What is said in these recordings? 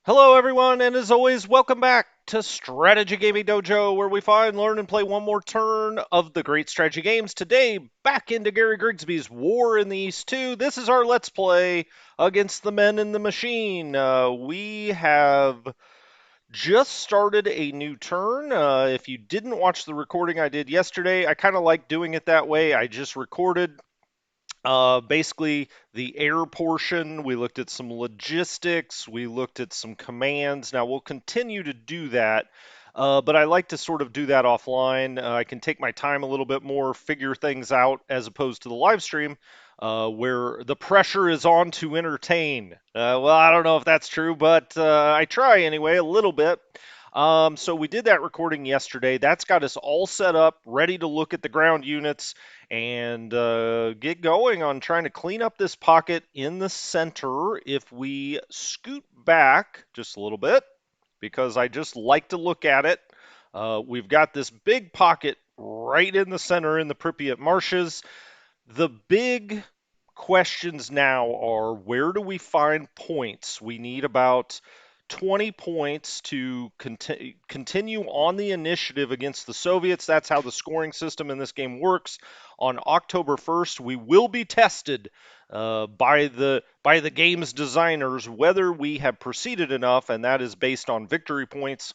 Hello, everyone, and as always, welcome back to Strategy Gaming Dojo, where we find, learn, and play one more turn of the great strategy games. Today, back into Gary Grigsby's War in the East 2. This is our Let's Play against the Men in the Machine. We have just started a new turn. If you didn't watch the recording I did yesterday, I kind of like doing it that way. I just recorded basically, the air portion, we looked at some logistics, we looked at some commands. Now, we'll continue to do that, but I like to sort of do that offline. I can take my time a little bit more, figure things out, as opposed to the live stream, where the pressure is on to entertain. Well, I don't know if that's true, but I try anyway, a little bit. So we did that recording yesterday. That's got us all set up, ready to look at the ground units and get going on trying to clean up this pocket in the center. If we scoot back just a little bit, because I just like to look at it, we've got this big pocket right in the center in the Pripyat marshes. The big questions now are, where do we find points? We need about 20 points to continue on the initiative against the Soviets. That's how the scoring system in this game works. On October 1st, we will be tested by the game's designers whether we have proceeded enough, and that is based on victory points.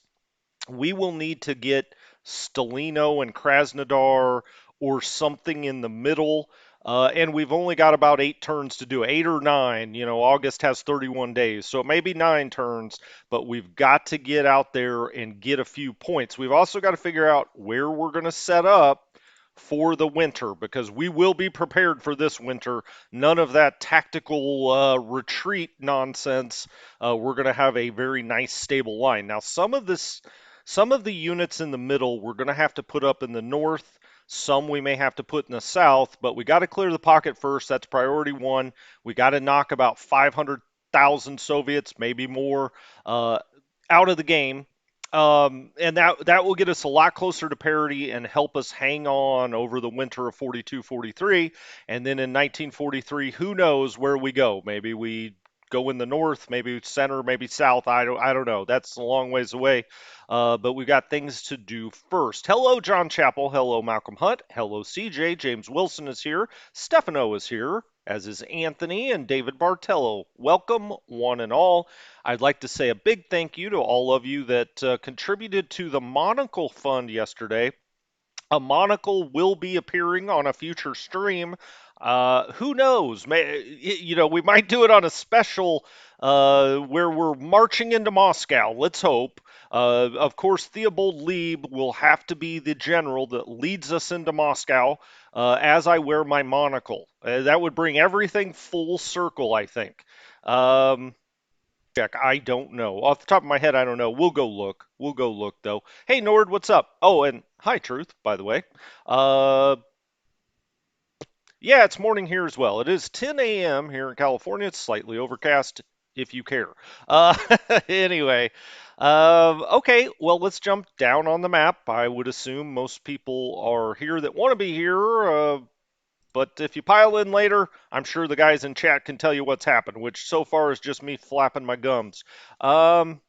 We will need to get Stalino and Krasnodar or something in the middle. And we've only got about 8 turns to do it, 8 or 9. August has 31 days, so it may be 9 turns, but we've got to get out there and get a few points. We've also got to figure out where we're going to set up for the winter, because we will be prepared for this winter. None of that tactical retreat nonsense. We're going to have a very nice stable line. Now, some of the units in the middle we're going to have to put up in the north. Some we may have to put in the south, but we got to clear the pocket first. That's priority one. We got to knock about 500,000 Soviets, maybe more, out of the game. And that will get us a lot closer to parity and help us hang on over the winter of 42-43. And then in 1943, who knows where we go? Maybe we go in the north, maybe center, maybe south. I don't know. That's a long ways away. But we've got things to do first. Hello, John Chappell. Hello, Malcolm Hunt. Hello, CJ. James Wilson is here. Stefano is here, as is Anthony and David Bartello. Welcome, one and all. I'd like to say a big thank you to all of you that contributed to the Monocle Fund yesterday. A monocle will be appearing on a future stream. Who knows? We might do it on a special where we're marching into Moscow. Let's hope. Of course, Theobald Lieb will have to be the general that leads us into Moscow as I wear my monocle. That would bring everything full circle, I think. Check. I don't know. Off the top of my head, I don't know. We'll go look. We'll go look, though. Hey, Nord, what's up? Oh, and hi, Truth, by the way. Uh, yeah, it's morning here as well. It is 10 a.m. here in California. It's slightly overcast, if you care. Uh, anyway, okay, well, let's jump down on the map. I would assume most people are here that want to be here. But if you pile in later, I'm sure the guys in chat can tell you what's happened, which so far is just me flapping my gums. Um,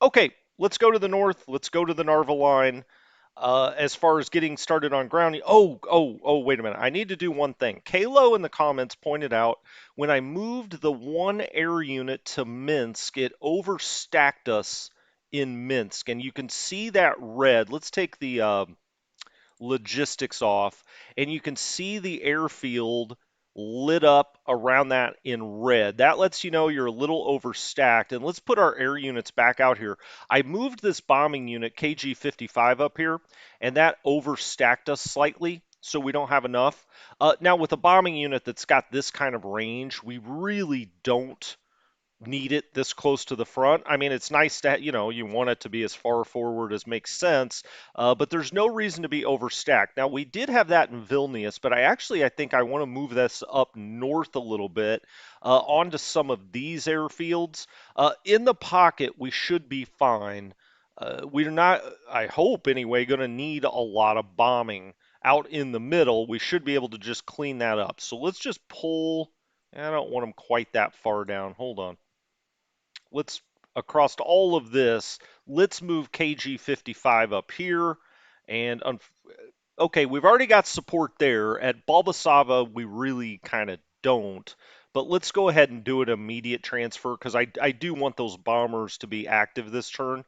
Okay, let's go to the north. Let's go to the Narva line. As far as getting started on ground, wait a minute. I need to do one thing. Kalo in the comments pointed out when I moved the one air unit to Minsk, it overstacked us in Minsk, and you can see that red. Let's take the logistics off, and you can see the airfield lit up around that in red. That lets you know you're a little overstacked. And let's put our air units back out here. I moved this bombing unit, KG-55, up here, and that overstacked us slightly, so we don't have enough. Now, with a bombing unit that's got this kind of range, we really don't need it this close to the front. I mean, it's nice to, you want it to be as far forward as makes sense, but there's no reason to be overstacked. Now, we did have that in Vilnius, but I think I want to move this up north a little bit onto some of these airfields. In the pocket, we should be fine. We're not, I hope anyway, going to need a lot of bombing out in the middle. We should be able to just clean that up. So let's just pull. I don't want them quite that far down. Hold on. Let's across all of this, let's move KG55 up here. And okay, we've already got support there. At Bulbasaur, we really kind of don't. But let's go ahead and do an immediate transfer because I do want those bombers to be active this turn.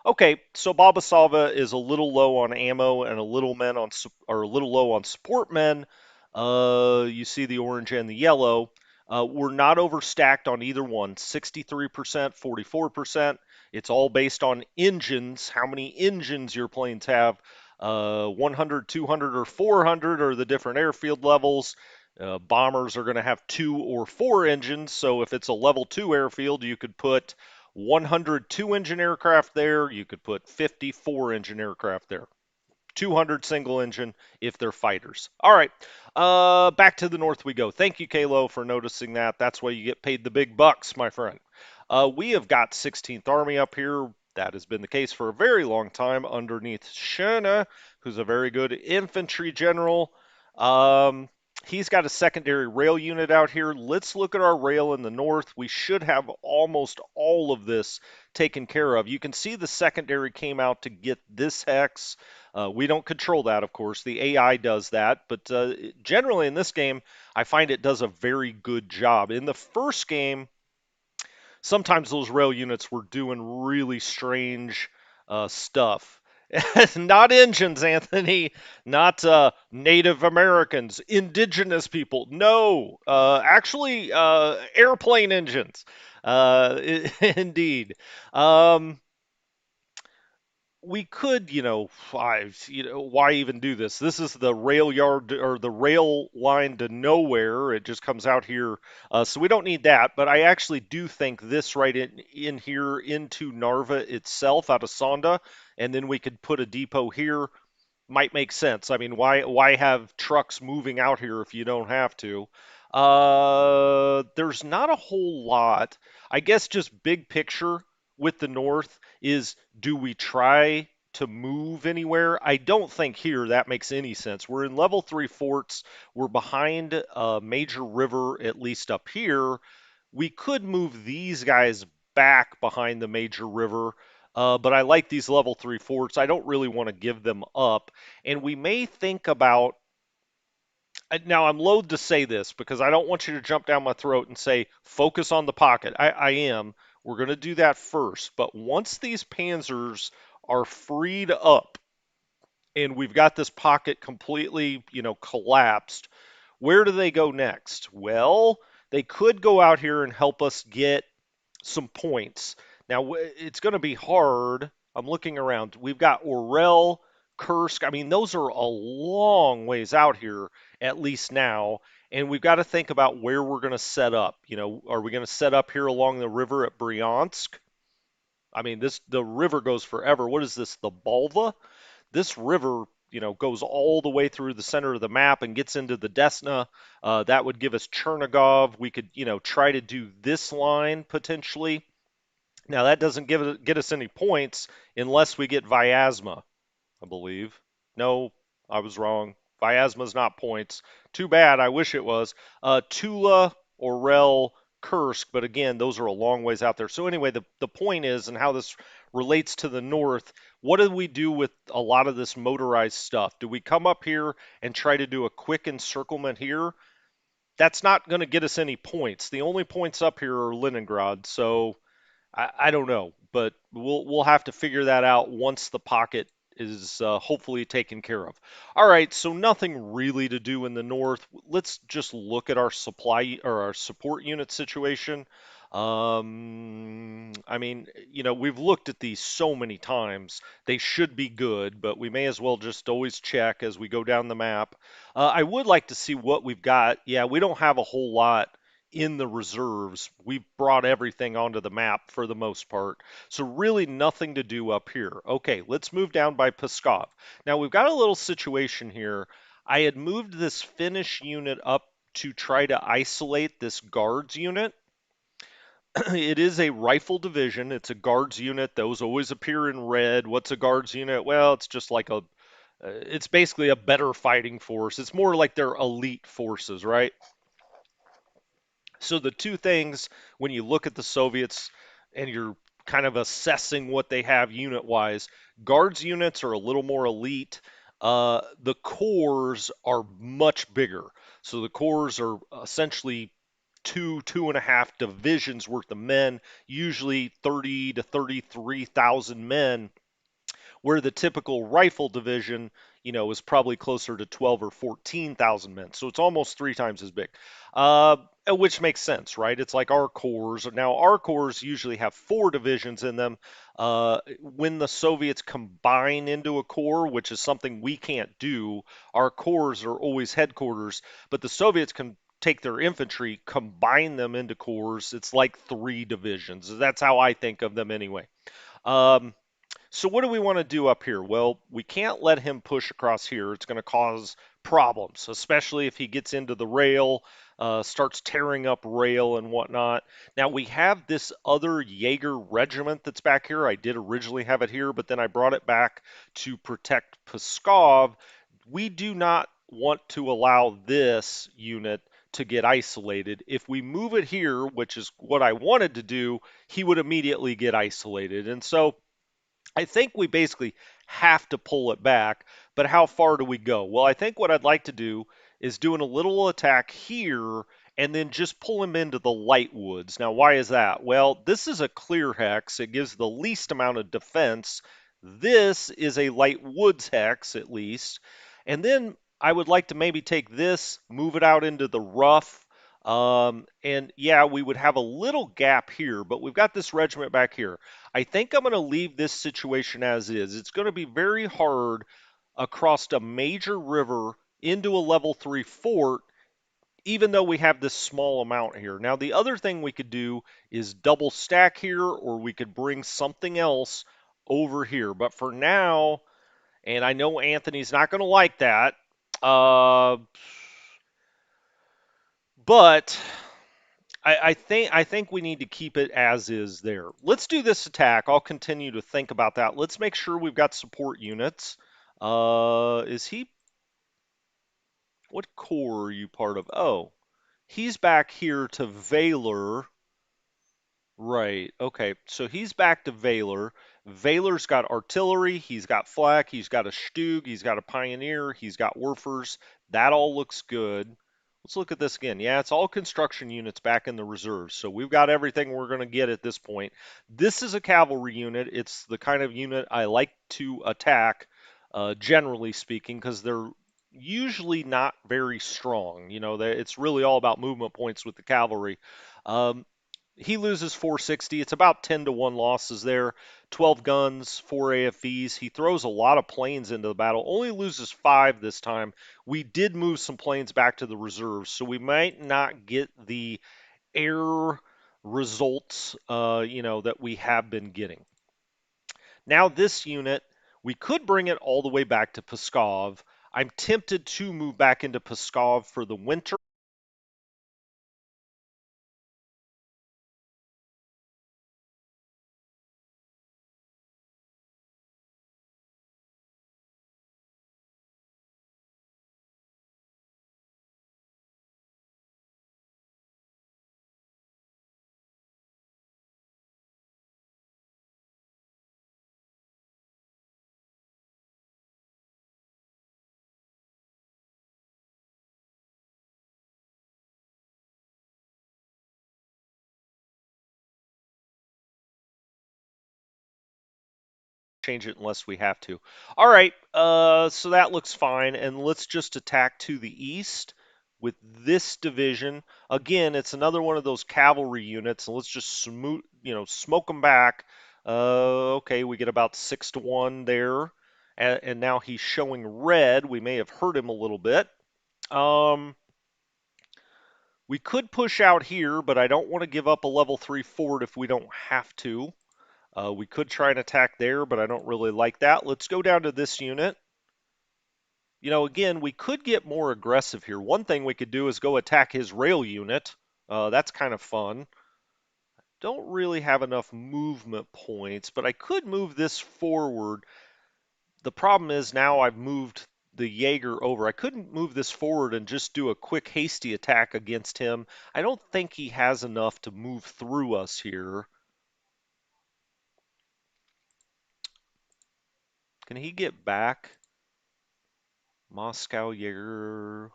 Okay, so Bulbasaur is a little low on ammo and a little men on or a little low on support men. You see the orange and the yellow. We're not overstacked on either one. 63%, 44%. It's all based on engines, how many engines your planes have. 100, 200, or 400 are the different airfield levels. Bombers are going to have 2 or 4 engines, so if it's a level 2 airfield, you could put 100 2-engine aircraft there. You could put 54 engine aircraft there. 200 single engine if they're fighters. All right, back to the north we go. Thank you, Kalo, for noticing that. That's why you get paid the big bucks, my friend. We have got 16th Army up here. That has been the case for a very long time underneath Schöne, who's a very good infantry general. Um, he's got a secondary rail unit out here. Let's look at our rail in the north. We should have almost all of this taken care of. You can see the secondary came out to get this hex. We don't control that, of course. The AI does that, but generally in this game, I find it does a very good job. In the first game, sometimes those rail units were doing really strange stuff. Not engines, Anthony. Not Native Americans, indigenous people. No, actually, airplane engines. Indeed. Um, we could, why even do this? This is the rail yard or the rail line to nowhere. It just comes out here, so we don't need that. But I actually do think this right in here into Narva itself, out of Sonda, and then we could put a depot here might make sense. I mean, why have trucks moving out here if you don't have to? There's not a whole lot. I guess just big picture with the North is, do we try to move anywhere? I don't think here that makes any sense. We're in level 3 forts. We're behind a major river, at least up here. We could move these guys back behind the major river, but I like these level 3 forts. I don't really want to give them up. And we may think about, now I'm loath to say this because I don't want you to jump down my throat and say, focus on the pocket. I am. We're going to do that first. But once these panzers are freed up and we've got this pocket completely, collapsed, where do they go next? Well, they could go out here and help us get some points. Now, it's going to be hard. I'm looking around. We've got Orel, Kursk. I mean, those are a long ways out here, at least now. And we've got to think about where we're going to set up. Are we going to set up here along the river at Bryansk? I mean, the river goes forever. What is this, the Balva? This river, goes all the way through the center of the map and gets into the Desna. That would give us Chernigov. We could, try to do this line potentially. Now that doesn't get us any points unless we get Vyazma, I believe. No, I was wrong. Vyazma's not points. Too bad. I wish it was. Tula, Orel, Kursk, but again, those are a long ways out there. So anyway, the point is, and how this relates to the north, what do we do with a lot of this motorized stuff? Do we come up here and try to do a quick encirclement here? That's not going to get us any points. The only points up here are Leningrad, so I don't know, but we'll have to figure that out once the pocket is hopefully taken care of. All right, so nothing really to do in the north. Let's just look at our supply or our support unit situation. I mean, we've looked at these so many times. They should be good, but we may as well just always check as we go down the map. I would like to see what we've got. Yeah, we don't have a whole lot in the reserves. We've brought everything onto the map for the most part. So really nothing to do up here. Okay, let's move down by Pskov. Now we've got a little situation here. I had moved this Finnish unit up to try to isolate this guards unit. It is a rifle division. It's a guards unit. Those always appear in red. What's a guards unit? Well, it's just like it's basically a better fighting force. It's more like their elite forces, right? So the two things when you look at the Soviets and you're kind of assessing what they have unit wise. Guards units are a little more elite. The cores are much bigger. So the cores are essentially two and a half divisions worth of men, usually 30 to 33,000 men, where the typical rifle division, is probably closer to 12 or 14,000 men. So it's almost three times as big, which makes sense, right? It's like our corps. Now, our corps usually have four divisions in them. When the Soviets combine into a corps, which is something we can't do, our corps are always headquarters, but the Soviets can take their infantry, combine them into corps. It's like three divisions. That's how I think of them anyway. Um, so what do we want to do up here? Well, we can't let him push across here. It's going to cause problems, especially if he gets into the rail, starts tearing up rail and whatnot. Now we have this other Jaeger regiment that's back here. I did originally have it here, but then I brought it back to protect Pskov. We do not want to allow this unit to get isolated. If we move it here, which is what I wanted to do, he would immediately get isolated. And so I think we basically have to pull it back, but how far do we go? Well, I think what I'd like to do is doing a little attack here and then just pull him into the light woods. Now, why is that? Well, this is a clear hex. It gives the least amount of defense. This is a light woods hex, at least. And then I would like to maybe take this, move it out into the rough. And yeah, we would have a little gap here, but we've got this regiment back here. I think I'm going to leave this situation as is. It's going to be very hard across a major river into a level 3 fort, even though we have this small amount here. Now, the other thing we could do is double stack here, or we could bring something else over here. But for now, and I know Anthony's not going to like that, uh, but I think we need to keep it as is there. Let's do this attack. I'll continue to think about that. Let's make sure we've got support units. Is he? What corps are you part of? Oh, he's back here to Valor. Right. Okay. So he's back to Valor. Valor's got artillery. He's got flak. He's got a Stug. He's got a Pioneer. He's got Werfers. That all looks good. Let's look at this again. Yeah, it's all construction units back in the reserves. So we've got everything we're going to get at this point. This is a cavalry unit. It's the kind of unit I like to attack, generally speaking, because they're usually not very strong. It's really all about movement points with the cavalry. Um, he loses 460. It's about 10 to 1 losses there. 12 guns, 4 AFVs. He throws a lot of planes into the battle. Only loses 5 this time. We did move some planes back to the reserves, so we might not get the air results, that we have been getting. Now this unit, we could bring it all the way back to Pskov. I'm tempted to move back into Pskov for the winter. Change it unless we have to. All right, so that looks fine, and let's just attack to the east with this division. Again, it's another one of those cavalry units, and let's just smoke them back. Okay, we get about 6 to 1 there, and now he's showing red. We may have hurt him a little bit. Um, we could push out here, but I don't want to give up a level 3 fort if we don't have to. We could try and attack there, but I don't really like that. Let's go down to this unit. Again, we could get more aggressive here. One thing we could do is go attack his rail unit. That's kind of fun. Don't really have enough movement points, but I could move this forward. The problem is now I've moved the Jaeger over. I couldn't move this forward and just do a quick hasty attack against him. I don't think he has enough to move through us here. Can he get back? Moscow Jaeger.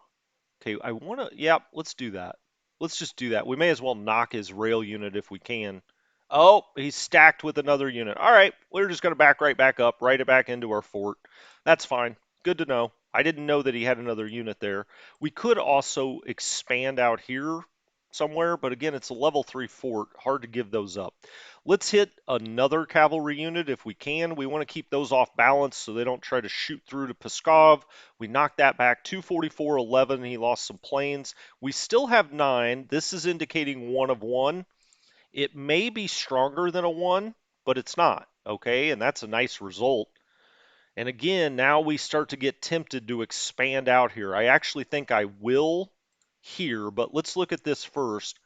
Okay, I want to. Yep, let's do that. Let's just do that. We may as well knock his rail unit if we can. Oh, he's stacked with another unit. All right, we're just going to back right back up, right it back into our fort. That's fine. Good to know. I didn't know that he had another unit there. We could also expand out here somewhere, but again, it's a level 3 fort. Hard to give those up. Let's hit another cavalry unit if we can. We want to keep those off balance so they don't try to shoot through to Pskov. We knocked that back 244-11. He lost some planes. We still have 9. This is indicating 1 of 1. It may be stronger than a 1, but it's not, okay? And that's a nice result. And again, now we start to get tempted to expand out here. I actually think I will here, but let's look at this first.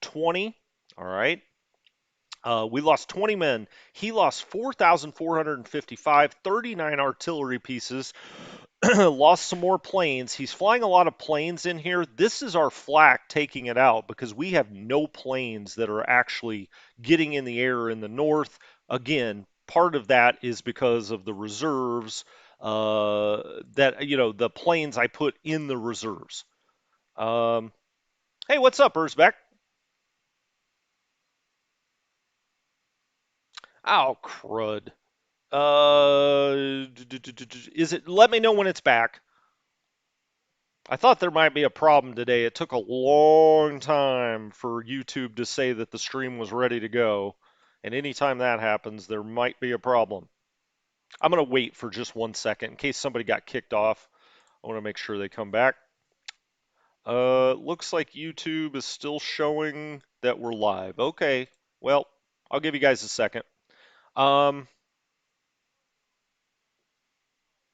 20, all right. We lost 20 men. He lost 4,455, 39 artillery pieces, lost some more planes. He's flying a lot of planes in here. This is our flak taking it out because we have no planes that are actually getting in the air in the north. Again, part of that is because of the reserves the planes I put in the reserves. Hey, what's up, Erzbeck? Oh, crud. Is it? Let me know when it's back. I thought there might be a problem today. It took a long time for YouTube to say that the stream was ready to go. And anytime that happens, there might be a problem. I'm going to wait for just 1 second in case somebody got kicked off. I want to make sure they come back. Looks like YouTube is still showing that we're live. Okay, well, I'll give you guys a second. Um,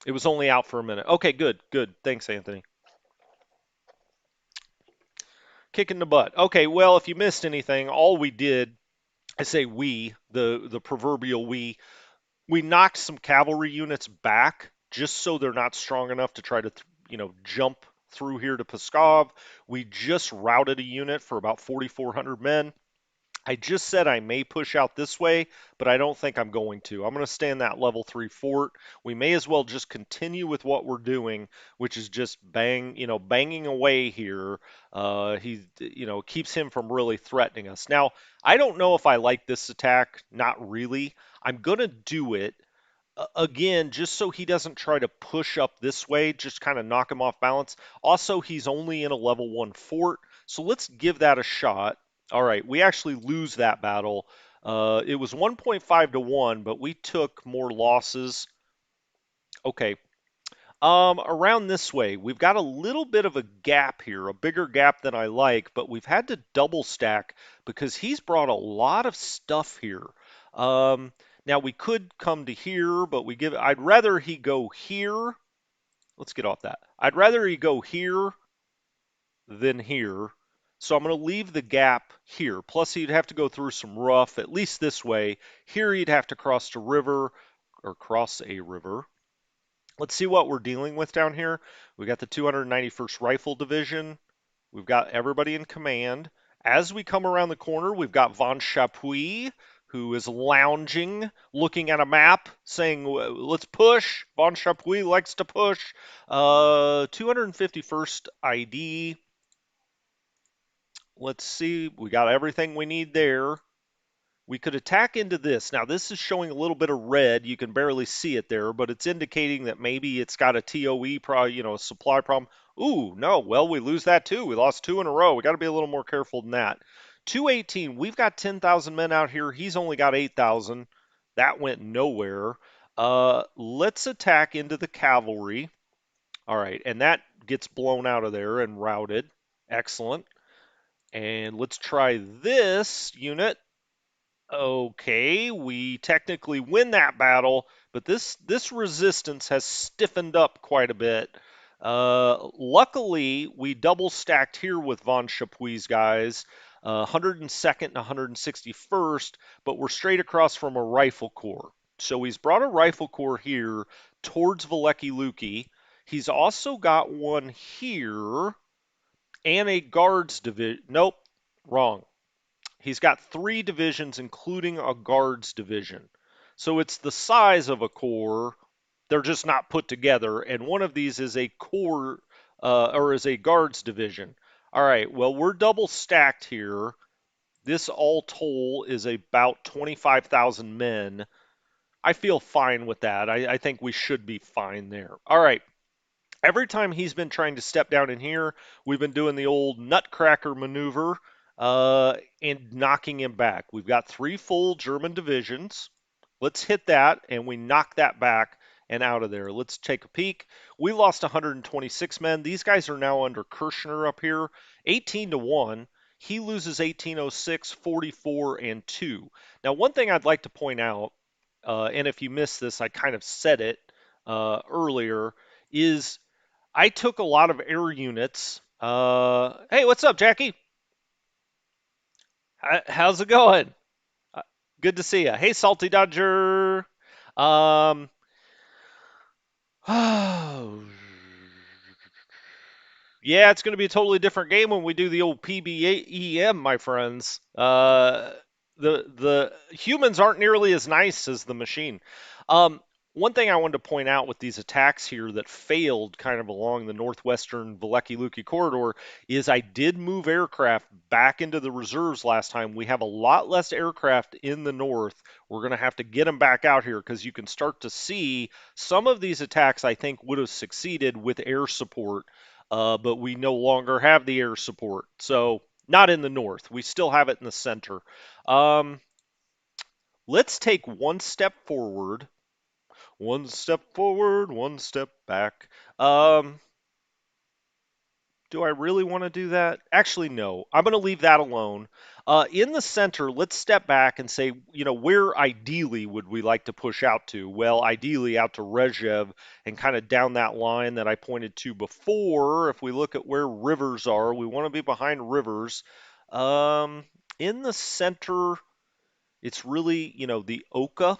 it was only out for a minute. Okay, good, good. Thanks, Anthony. Kicking the butt. Okay, well, if you missed anything, all we did, I say we, the proverbial we knocked some cavalry units back just so they're not strong enough to try to, jump through here to Pskov. We just routed a unit for about 4,400 men. I just said I may push out this way, but I don't think I'm going to. I'm going to stay in that level 3 fort. We may as well just continue with what we're doing, which is just banging away here. Keeps him from really threatening us. Now, I don't know if I like this attack. Not really. I'm going to do it again, just so he doesn't try to push up this way, just kind of knock him off balance. Also, he's only in a level 1 fort, so let's give that a shot. All right, we actually lose that battle. It was 1.5 to 1, but we took more losses. Okay. Around this way, we've got a little bit of a gap here, a bigger gap than I like, but we've had to double stack because he's brought a lot of stuff here. Now we could come to here, but I'd rather he go here. Let's get off that. I'd rather he go here than here. So I'm going to leave the gap here. Plus he'd have to go through some rough, at least this way. Here he'd have to cross a river. Let's see what we're dealing with down here. We got the 291st Rifle Division. We've got everybody in command. As we come around the corner, we've got Von Chapuis, who is lounging, looking at a map, saying, let's push. Von Chapuis likes to push. 251st ID. Let's see. We got everything we need there. We could attack into this. Now, this is showing a little bit of red. You can barely see it there, but it's indicating that maybe it's got a TOE, a supply problem. Ooh, no. Well, we lose that too. We lost 2 in a row. We got to be a little more careful than that. 218. We've got 10,000 men out here. He's only got 8,000. That went nowhere. Let's attack into the cavalry. All right, and that gets blown out of there and routed. Excellent. And let's try this unit. Okay, we technically win that battle, but this resistance has stiffened up quite a bit. Luckily, we double stacked here with Von Chapuis' guys, 102nd and 161st, but we're straight across from a rifle corps. So he's brought a rifle corps here towards Veliki Luki. He's also got one here and a guards division. Nope, wrong. He's got 3 divisions, including a guards division. So it's the size of a corps They're just not put together, and one of these is a core or is a guards division. All right, well, we're double stacked here. This all toll is about 25,000 men. I feel fine with that. I think we should be fine there. All right. Every time he's been trying to step down in here, we've been doing the old nutcracker maneuver and knocking him back. We've got 3 full German divisions. Let's hit that, and we knock that back and out of there. Let's take a peek. We lost 126 men. These guys are now under Kirchner up here, 18 to 1. He loses 1806, 44, and 2. Now, one thing I'd like to point out, and if you missed this, I kind of said it earlier, is I took a lot of air units. Hey, what's up, Jackie? How's it going? Uh, Good to see you. Hey, Salty Dodger. Um, Yeah, it's going to be a totally different game when we do the old PBEM, my friends. The humans aren't nearly as nice as the machine. Um, One thing I wanted to point out with these attacks here that failed kind of along the northwestern Valeki Luki corridor is I did move aircraft back into the reserves last time. We have a lot less aircraft in the north. We're going to have to get them back out here because you can start to see some of these attacks I think would have succeeded with air support, but we no longer have the air support. So, not in the north. We still have it in the center. Um, let's take one step forward, one step back. Um, do I really want to do that? Actually, no. I'm going to leave that alone. In the center, let's step back and say, where ideally would we like to push out to? Well, ideally out to Rezhev and kind of down that line that I pointed to before. If we look at where rivers are, we want to be behind rivers. Um, in the center, it's really, the Oka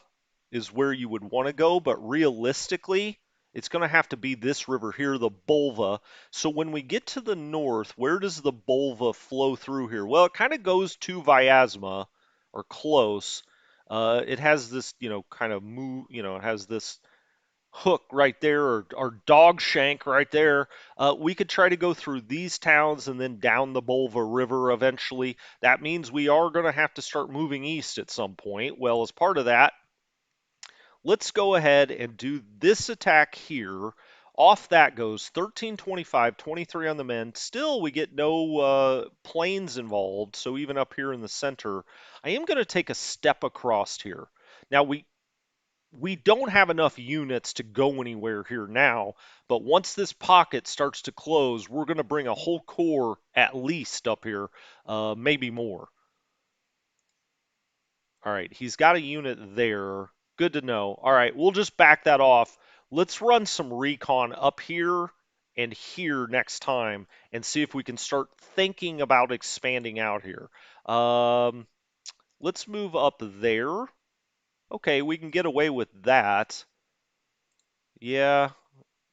is where you would want to go, but realistically, it's going to have to be this river here, the Bulva. So when we get to the north, where does the Bulva flow through here? Well, it kind of goes to Vyazma, or close. It has this, kind of move, it has this hook right there, or dog shank right there. We could try to go through these towns and then down the Bulva River eventually. That means we are going to have to start moving east at some point. Well, as part of that, let's go ahead and do this attack here. Off that goes 13, 25, 23 on the men. Still, we get no planes involved, so even up here in the center, I am going to take a step across here. Now, we don't have enough units to go anywhere here now, but once this pocket starts to close, we're going to bring a whole corps at least up here, maybe more. All right, he's got a unit there. Good to know. All right, we'll just back that off. Let's run some recon up here and here next time and see if we can start thinking about expanding out here. Let's move up there. Okay, we can get away with that. Yeah,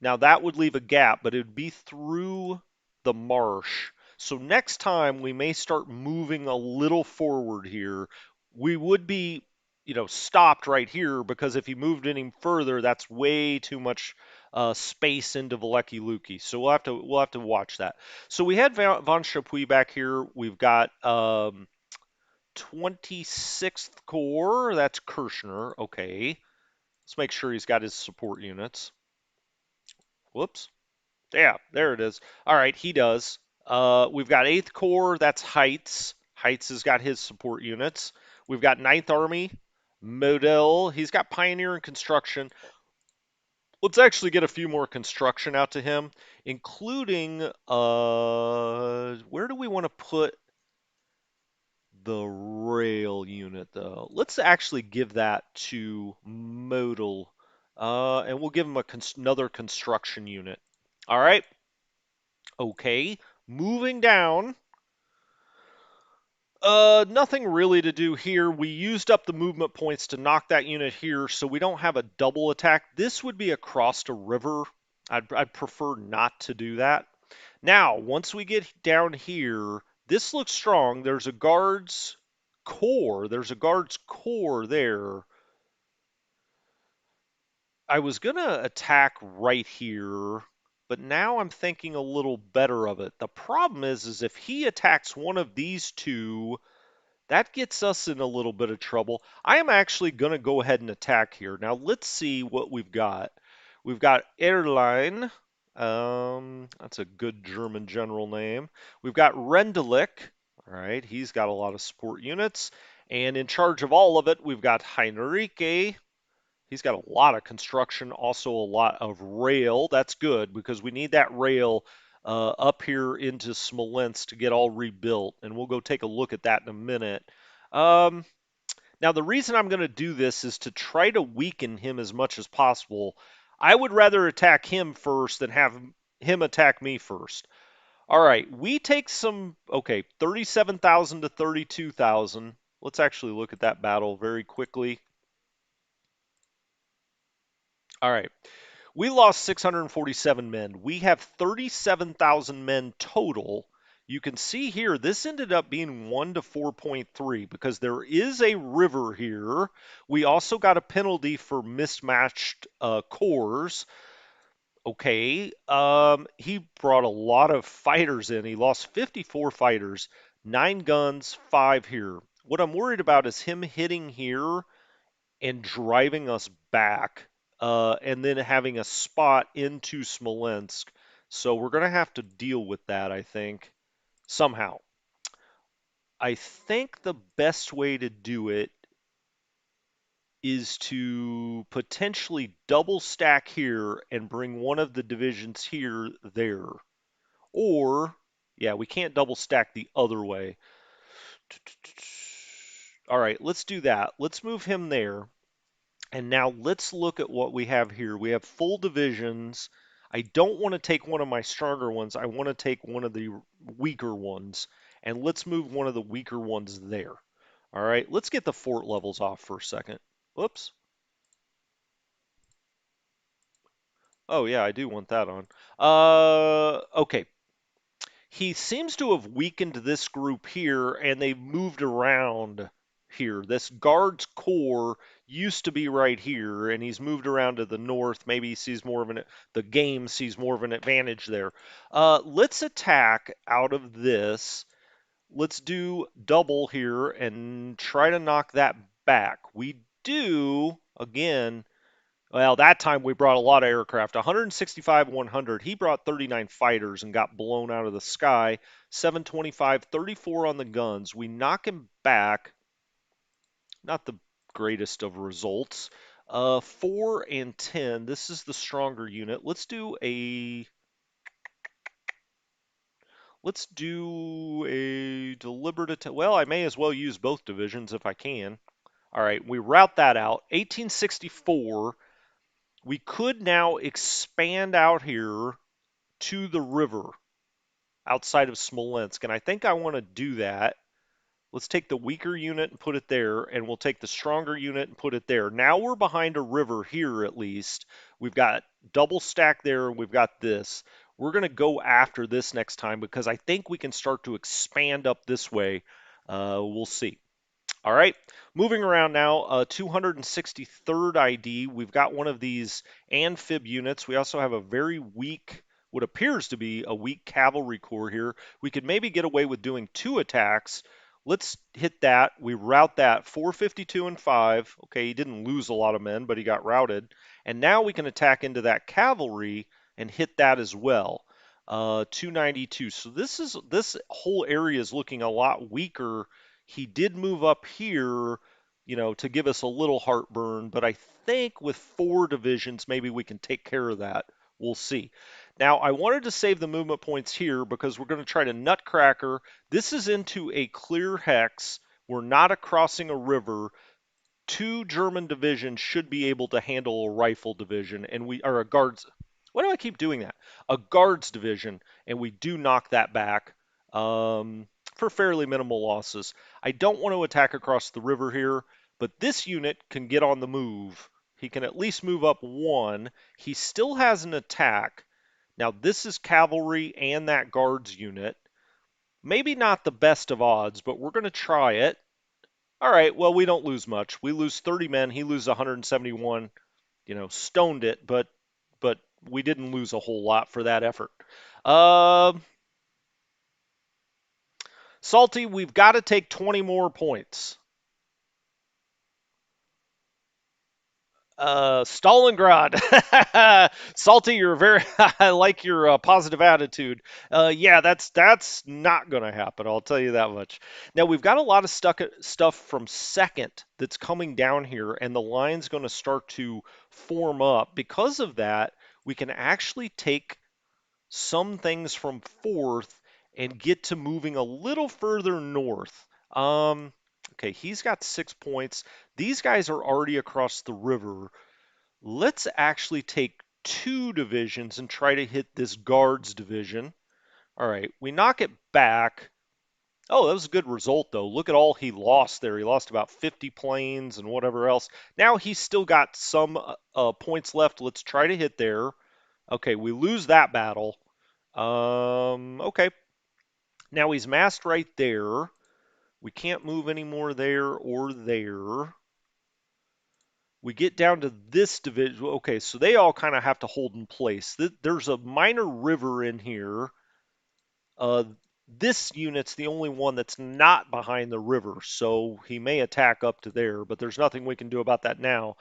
now that would leave a gap, but it would be through the marsh. So next time we may start moving a little forward here. We would be, stopped right here because if he moved any further, that's way too much space into Valeki Luki. So we'll have to watch that. So we had Von Chapuis back here. We've got 26th Corps. That's Kirchner. Okay. Let's make sure he's got his support units. Whoops. Yeah, there it is. All right, he does. We've got 8th Corps, that's Heights. Heights has got his support units. We've got Ninth Army, Model. He's got Pioneer and Construction. Let's actually get a few more construction out to him, including where do we want to put the rail unit though? Let's actually give that to Modal, and we'll give him another construction unit. All right. Okay, moving down. Nothing really to do here. We used up the movement points to knock that unit here, so we don't have a double attack. This would be across a river. I'd prefer not to do that. Now, once we get down here, this looks strong. There's a guard's core. There's a guard's core there. I was gonna attack right here, but now I'm thinking a little better of it. The problem is if he attacks one of these two, that gets us in a little bit of trouble. I am actually gonna go ahead and attack here. Now let's see what we've got. We've got Airline. That's a good German general name. We've got Rendelik. All right, he's got a lot of support units. And in charge of all of it, we've got Heinrike. He's got a lot of construction, also a lot of rail. That's good because we need that rail up here into Smolensk to get all rebuilt, and we'll go take a look at that in a minute. Um, Now, the reason I'm going to do this is to try to weaken him as much as possible. I would rather attack him first than have him attack me first. All right, we take some, okay, 37,000 to 32,000. Let's actually look at that battle very quickly. All right. We lost 647 men. We have 37,000 men total. You can see here, this ended up being 1 to 4.3 because there is a river here. We also got a penalty for mismatched cores. Okay, he brought a lot of fighters in. He lost 54 fighters, 9 guns, 5 here. What I'm worried about is him hitting here and driving us back, and then having a spot into Smolensk. So we're going to have to deal with that, I think, somehow. I think the best way to do it is to potentially double stack here and bring one of the divisions here there. Or, yeah, we can't double stack the other way. All right, let's do that. Let's move him there. And now let's look at what we have here. We have full divisions. I don't want to take one of my stronger ones. I want to take one of the weaker ones. And let's move one of the weaker ones there. All right, let's get the fort levels off for a second. Whoops. Oh, yeah, I do want that on. Okay. He seems to have weakened this group here, and they've moved around here. This guard's core used to be right here, and he's moved around to the north. Maybe he sees more of the game sees more of an advantage there. Let's attack out of this. Let's do double here and try to knock that back. We do, again, well, that time we brought a lot of aircraft. 165, 100. He brought 39 fighters and got blown out of the sky. 725, 34 on the guns. We knock him back. Not the greatest of results. 4 and 10. This is the stronger unit. Let's do a deliberate attack. Well, I may as well use both divisions if I can. All right, we route that out. 1864. We could now expand out here to the river outside of Smolensk, and I think I want to do that. Let's take the weaker unit and put it there, and we'll take the stronger unit and put it there. Now we're behind a river here at least. We've got double stack there, and we've got this. We're going to go after this next time because I think we can start to expand up this way. We'll see. All right, moving around now, 263rd ID. We've got one of these amphib units. We also have a very weak, what appears to be a weak cavalry corps here. We could maybe get away with doing 2 attacks. Let's hit that. We route that, 452 and 5. Okay, he didn't lose a lot of men, but he got routed. And now we can attack into that cavalry and hit that as well. 292. So this whole area is looking a lot weaker. He did move up here, to give us a little heartburn, but I think with 4 divisions, maybe we can take care of that. We'll see. Now, I wanted to save the movement points here because we're going to try to nutcracker. This is into a clear hex. We're not crossing a river. 2 German divisions should be able to handle a rifle division, and we are a guards. Why do I keep doing that? A guards division, and we do knock that back for fairly minimal losses. I don't want to attack across the river here, but this unit can get on the move. He can at least move up 1. He still has an attack. Now, this is cavalry and that guards unit. Maybe not the best of odds, but we're going to try it. All right, well, we don't lose much. We lose 30 men. He loses 171. stoned it, but we didn't lose a whole lot for that effort. Um, Salty, we've got to take 20 more points. Stalingrad. Salty, you're very. I like your positive attitude. Yeah, that's not going to happen. I'll tell you that much. Now we've got a lot of stuff from second that's coming down here, and the line's going to start to form up. Because of that, we can actually take some things from fourth and get to moving a little further north. Okay, he's got 6 points. These guys are already across the river. Let's actually take two divisions and try to hit this guards division. All right, we knock it back. Oh, that was a good result, though. Look at all he lost there. He lost about 50 planes and whatever else. Now he's still got some points left. Let's try to hit there. Okay, we lose that battle. Okay. Now he's massed right there. We can't move any more there or there. We get down to this division. Okay, so they all kind of have to hold in place. There's a minor river in here. Uh, this unit's the only one that's not behind the river, so he may attack up to there, but there's nothing we can do about that now.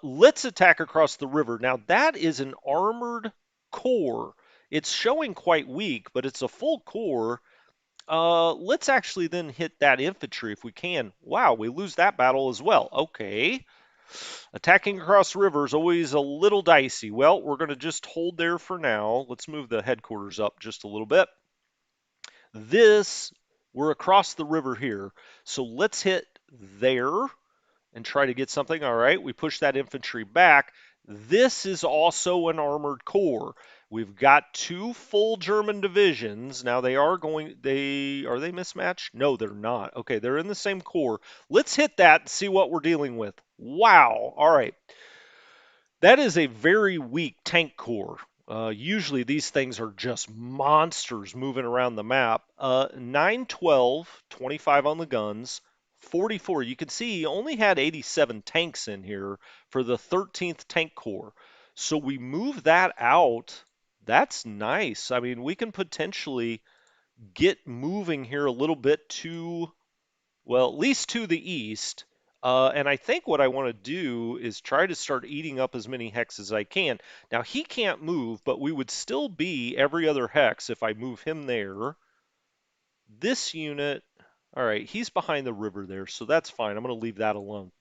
Let's attack across the river. Now, that is an armored core. It's showing quite weak, but it's a full core. Let's actually then hit that infantry if we can. Wow, we lose that battle as well. Okay. Attacking across rivers always a little dicey. Well, we're going to just hold there for now. Let's move the headquarters up just a little bit. We're across the river here. So let's hit there and try to get something. All right, we push that infantry back. This is also an armored core. We've got two full German divisions. Now are they mismatched? No, they're not. Okay, they're in the same core. Let's hit that and see what we're dealing with. Wow. All right. That is a very weak tank core. Usually these things are just monsters moving around the map. 9, 12, 25 on the guns, 44. You can see he only had 87 tanks in here for the 13th tank corps. So we move that out. That's nice. I mean, we can potentially get moving here a little bit to, well, at least to the east. And I think what I want to do is try to start eating up as many hex as I can. Now, he can't move, but we would still be every other hex if I move him there. This unit, all right, he's behind the river there, so that's fine. I'm going to leave that alone.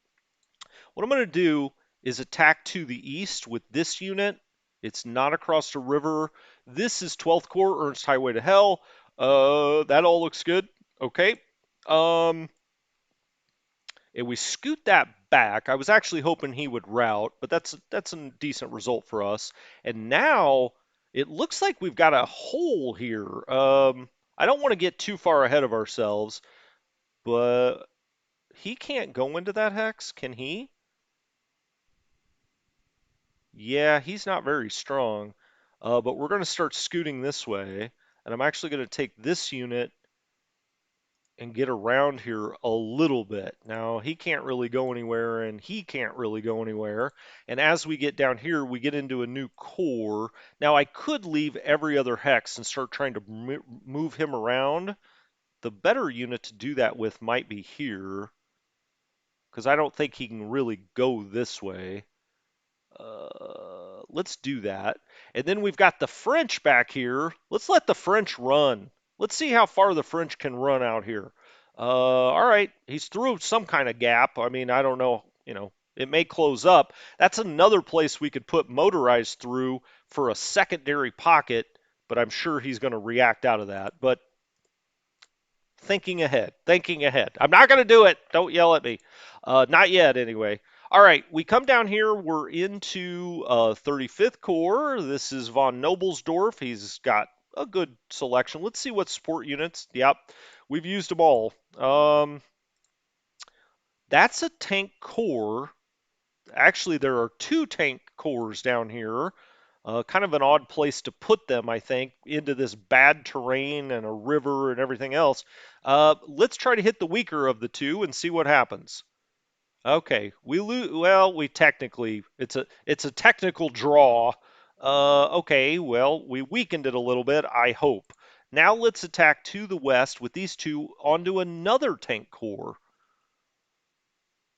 What I'm going to do is attack to the east with this unit. It's not across the river. This is 12th Corps, Ernst Highway to Hell. That all looks good. Okay. And we scoot that back. I was actually hoping he would route, but that's a decent result for us. And now it looks like we've got a hole here. I don't want to get too far ahead of ourselves, but he can't go into that hex, can he? Yeah, he's not very strong. But we're going to start scooting this way, and I'm actually going to take this unit and get around here a little bit. Now, he can't really go anywhere, and he can't really go anywhere. And as we get down here, we get into a new core. Now, I could leave every other hex and start trying to move him around. The better unit to do that with might be here, because I don't think he can really go this way. Let's do that. And then we've got the French back here. Let's let the French run. Let's see how far the French can run out here. All right, he's through some kind of gap. I mean, I don't know. It may close up. That's another place we could put motorized through for a secondary pocket, but I'm sure he's going to react out of that. But thinking ahead, thinking ahead. I'm not going to do it. Don't yell at me. Not yet, anyway. All right, we come down here. We're into 35th Corps. This is von Nobelsdorf. He's got a good selection. Let's see what support units. Yep, we've used them all. That's a tank corps. Actually, there are two tank corps down here. Kind of an odd place to put them, I think, into this bad terrain and a river and everything else. Let's try to hit the weaker of the two and see what happens. Okay, we lose. Well, we technically it's a technical draw. Okay, well we weakened it a little bit. I hope. Now let's attack to the west with these two onto another tank core.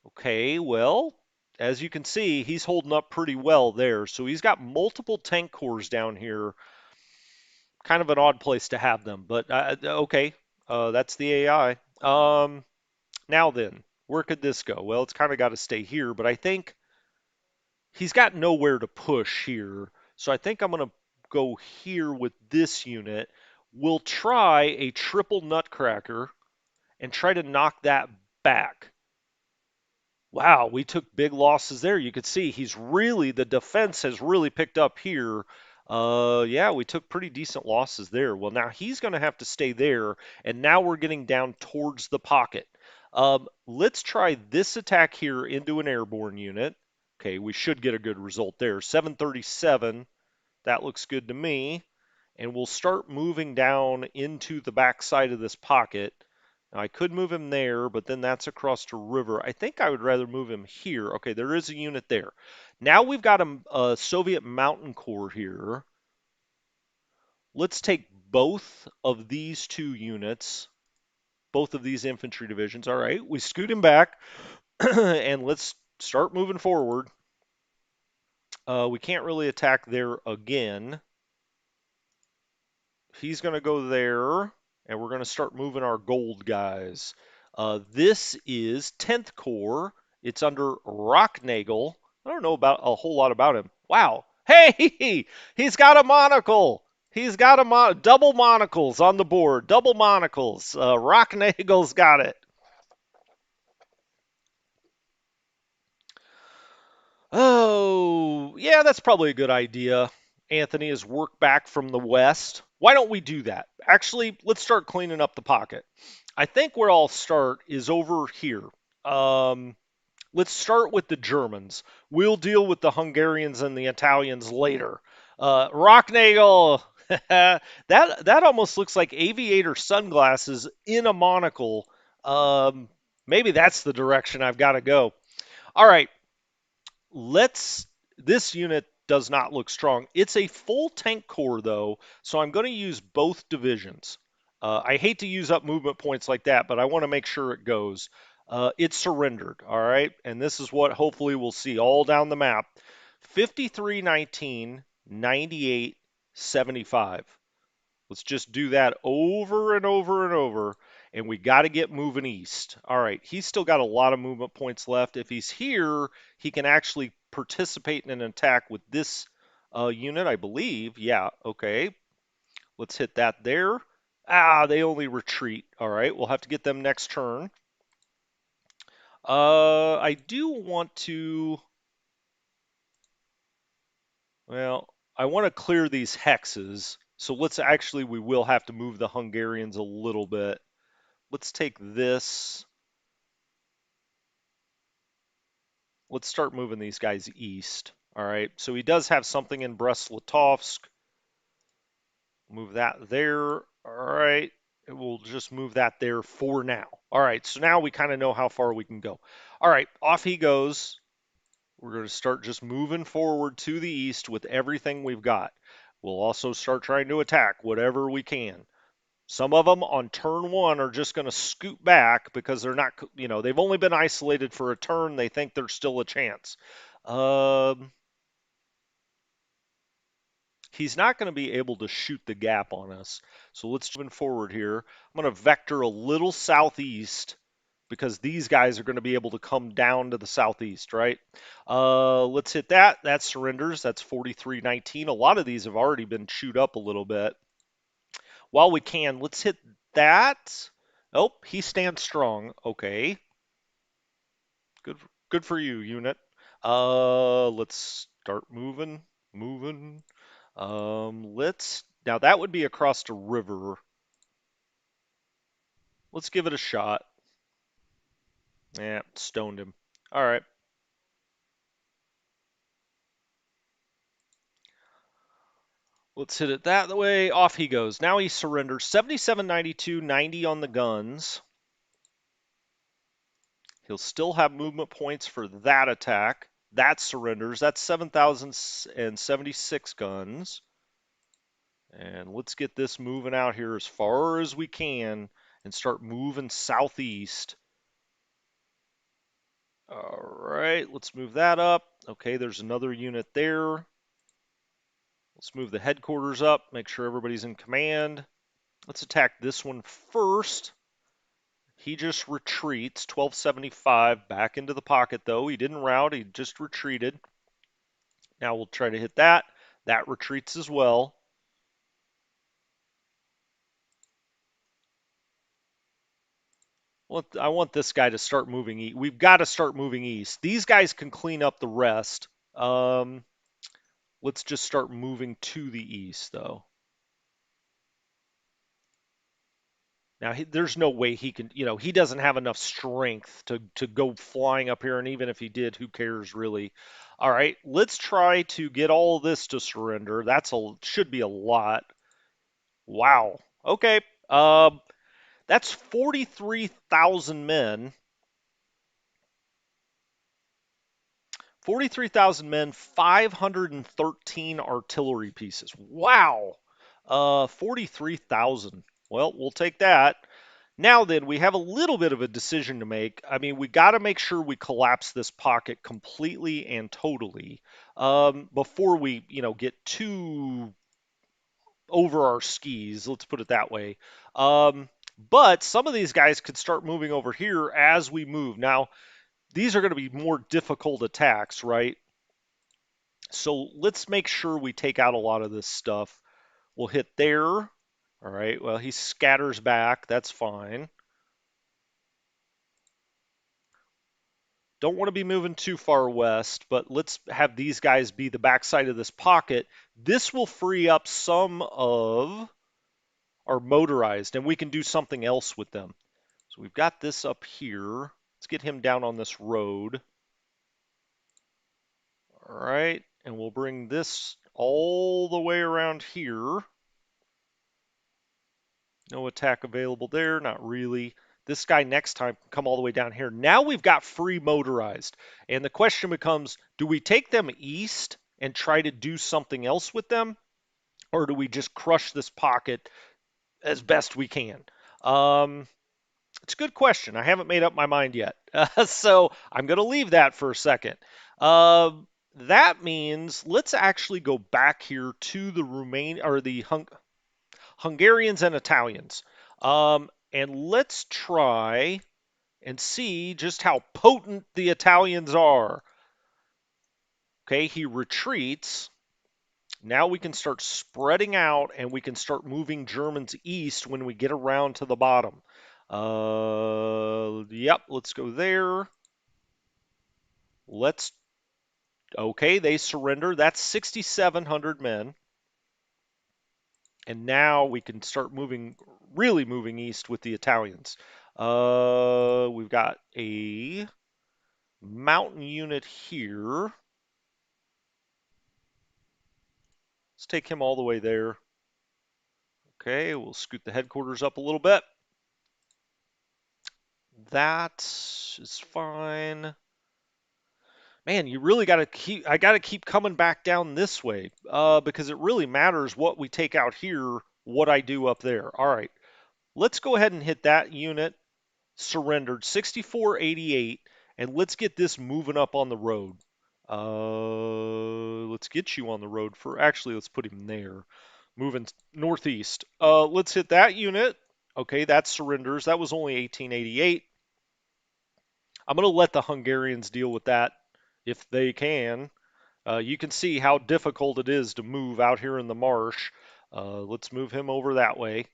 Okay, well, as you can see, he's holding up pretty well there. So he's got multiple tank cores down here. Kind of an odd place to have them, but okay, that's the AI. Now then, where could this go? Well, it's kind of got to stay here, but I think he's got nowhere to push here. So I think I'm going to go here with this unit. We'll try a triple nutcracker and try to knock that back. Wow, we took big losses there. You could see the defense has really picked up here. Yeah, we took pretty decent losses there. Well, now he's going to have to stay there, and now we're getting down towards the pocket. Let's try this attack here into an airborne unit. Okay, we should get a good result there. 737, that looks good to me. And we'll start moving down into the backside of this pocket. Now, I could move him there, but then that's across the river. I think I would rather move him here. Okay, there is a unit there. Now we've got a Soviet mountain corps here. Let's take both of these two units, both of these infantry divisions. All right, we scoot him back, and let's start moving forward. We can't really attack there again. He's going to go there, and we're going to start moving our gold guys. This is 10th Corps. It's under Rocknagel. I don't know about a whole lot about him. Wow. Hey, he's got a monocle. He's got double monocles on the board. Double monocles. Rocknagel's got it. Oh, yeah, that's probably a good idea. Anthony is work back from the west. Why don't we do that? Actually, let's start cleaning up the pocket. I think where I'll start is over here. Um, let's start with the Germans. We'll deal with the Hungarians and the Italians later. Rocknagel, that almost looks like aviator sunglasses in a monocle. Maybe that's the direction I've got to go. All right, let's this unit does not look strong. It's a full tank core though, so I'm going to use both divisions. I hate to use up movement points like that, but I want to make sure it goes. It surrendered, all right? And this is what hopefully we'll see all down the map. 53, 19, 98, 75. Let's just do that over and over and over. And we got to get moving east. All right, he's still got a lot of movement points left. If he's here, he can actually participate in an attack with this unit, I believe. Yeah, okay. Let's hit that there. Ah, they only retreat. All right, we'll have to get them next turn. I do want to. Well, I want to clear these hexes. So we will have to move the Hungarians a little bit. Let's take this. Let's start moving these guys east. All right, so he does have something in Brest-Litovsk. Move that there. All right, we'll just move that there for now. All right, so now we kind of know how far we can go. All right, off he goes. We're going to start just moving forward to the east with everything we've got. We'll also start trying to attack whatever we can. Some of them on turn one are just going to scoot back because they're not, they've only been isolated for a turn. They think there's still a chance. He's not going to be able to shoot the gap on us. So let's move forward here. I'm going to vector a little southeast because these guys are going to be able to come down to the southeast, right? Let's hit that. That surrenders. That's 43-19. A lot of these have already been chewed up a little bit. While we can, let's hit that. Oh, he stands strong. Okay. Good for you, unit. Let's start moving. Now that would be across the river. Let's give it a shot. Yeah, stoned him. All right. Let's hit it that way. Off he goes. Now he surrenders. 77, 92, 90 on the guns. He'll still have movement points for that attack. That surrenders. That's 7,076 guns. And let's get this moving out here as far as we can and start moving southeast. All right, let's move that up. Okay, there's another unit there. Let's move the headquarters up, make sure everybody's in command. Let's attack this one first. He just retreats, 1275, back into the pocket though. He didn't rout, he just retreated. Now we'll try to hit that. That retreats as well. Well, I want this guy to start moving east. We've got to start moving east. These guys can clean up the rest. Let's just start moving to the east though. Now, there's no way he can, he doesn't have enough strength to go flying up here. And even if he did, who cares really? All right, let's try to get all this to surrender. Should be a lot. Wow. Okay. That's 43,000 men. 43,000 men, 513 artillery pieces. Wow. 43,000. Well, we'll take that. Now then, we have a little bit of a decision to make. I mean, we got to make sure we collapse this pocket completely and totally before we, get too over our skis. Let's put it that way. But some of these guys could start moving over here as we move. Now, these are going to be more difficult attacks, right? So let's make sure we take out a lot of this stuff. We'll hit there. All right. Well, he scatters back. That's fine. Don't want to be moving too far west, but let's have these guys be the backside of this pocket. This will free up some of our motorized, and we can do something else with them. So we've got this up here. Let's get him down on this road. All right, and we'll bring this all the way around here. No attack available there, not really. This guy next time can come all the way down here. Now we've got free motorized. And the question becomes, do we take them east and try to do something else with them? Or do we just crush this pocket as best we can? It's a good question. I haven't made up my mind yet. So I'm going to leave that for a second. That means let's actually go back here to the Hungarians and Italians. And let's try and see just how potent the Italians are. Okay, he retreats. Now we can start spreading out and we can start moving Germans east when we get around to the bottom. Yep, let's go there. Okay, they surrender. That's 6,700 men. And now we can start really moving east with the Italians. We've got a mountain unit here. Let's take him all the way there. Okay, we'll scoot the headquarters up a little bit. That is fine. Man, you really I got to keep coming back down this way because it really matters what we take out here, what I do up there. All right, let's go ahead and hit that unit. Surrendered 6488, and let's get this moving up on the road. Let's get you on the road actually, let's put him there. Moving northeast. Let's hit that unit. Okay, that surrenders. That was only 1888. I'm going to let the Hungarians deal with that if they can. You can see how difficult it is to move out here in the marsh. Let's move him over that way.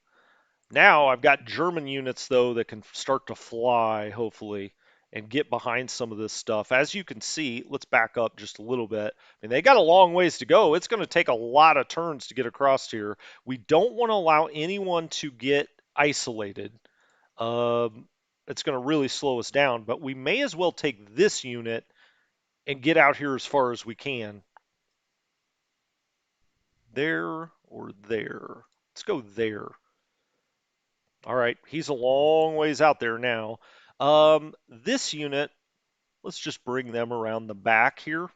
Now I've got German units, though, that can start to fly, hopefully, and get behind some of this stuff. As you can see, let's back up just a little bit. I mean, they got a long ways to go. It's going to take a lot of turns to get across here. We don't want to allow anyone to get isolated. It's going to really slow us down, but we may as well take this unit and get out here as far as we can. There or there. Let's go there. All right, he's a long ways out there now. This unit, let's just bring them around the back here.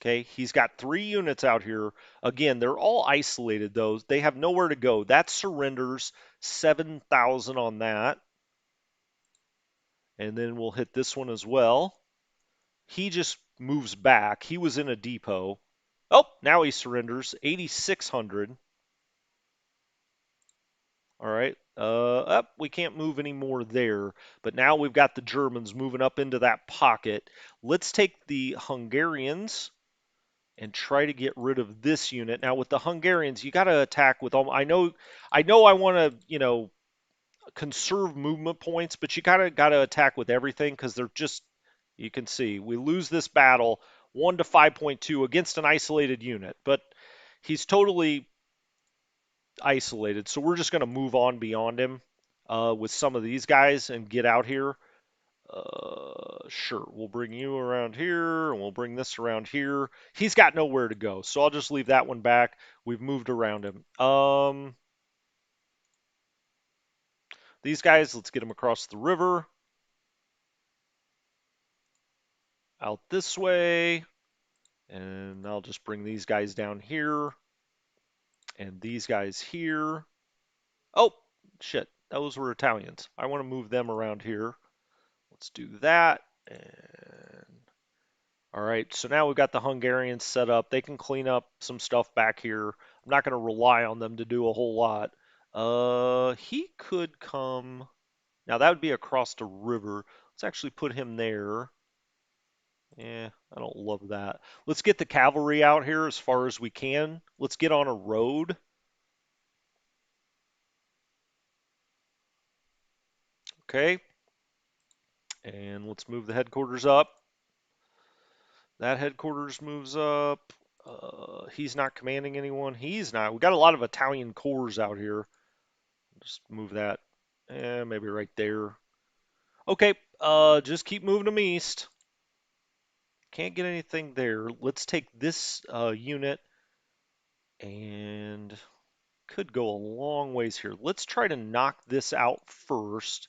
Okay, he's got 3 units out here. Again, they're all isolated, though. They have nowhere to go. That surrenders 7,000 on that. And then we'll hit this one as well. He just moves back. He was in a depot. Oh, now he surrenders 8,600. All right. Up, we can't move any more there. But now we've got the Germans moving up into that pocket. Let's take the Hungarians and try to get rid of this unit. Now with the Hungarians, you got to attack with all. I want to conserve movement points, but you got to attack with everything because they're just. You can see we lose this battle 1 to 5.2 against an isolated unit, but he's totally isolated. So we're just going to move on beyond him with some of these guys and get out here. Sure, we'll bring you around here and we'll bring this around here. He's got nowhere to go, so I'll just leave that one back. We've moved around him. These guys, let's get them across the river. Out this way. And I'll just bring these guys down here. And these guys here. Oh, shit. Those were Italians. I want to move them around here. Let's do that. And all right, so now we've got the Hungarians set up. They can clean up some stuff back here. I'm not going to rely on them to do a whole lot. He could come. Now that would be across the river. Let's actually put him there. Yeah, I don't love that. Let's get the cavalry out here as far as we can. Let's get on a road. Okay. And let's move the headquarters up. That headquarters moves up. He's not commanding anyone. He's not. We got a lot of Italian corps out here. Just move that. Maybe right there. Okay. Just keep moving them east. Can't get anything there. Let's take this unit and could go a long ways here. Let's try to knock this out first.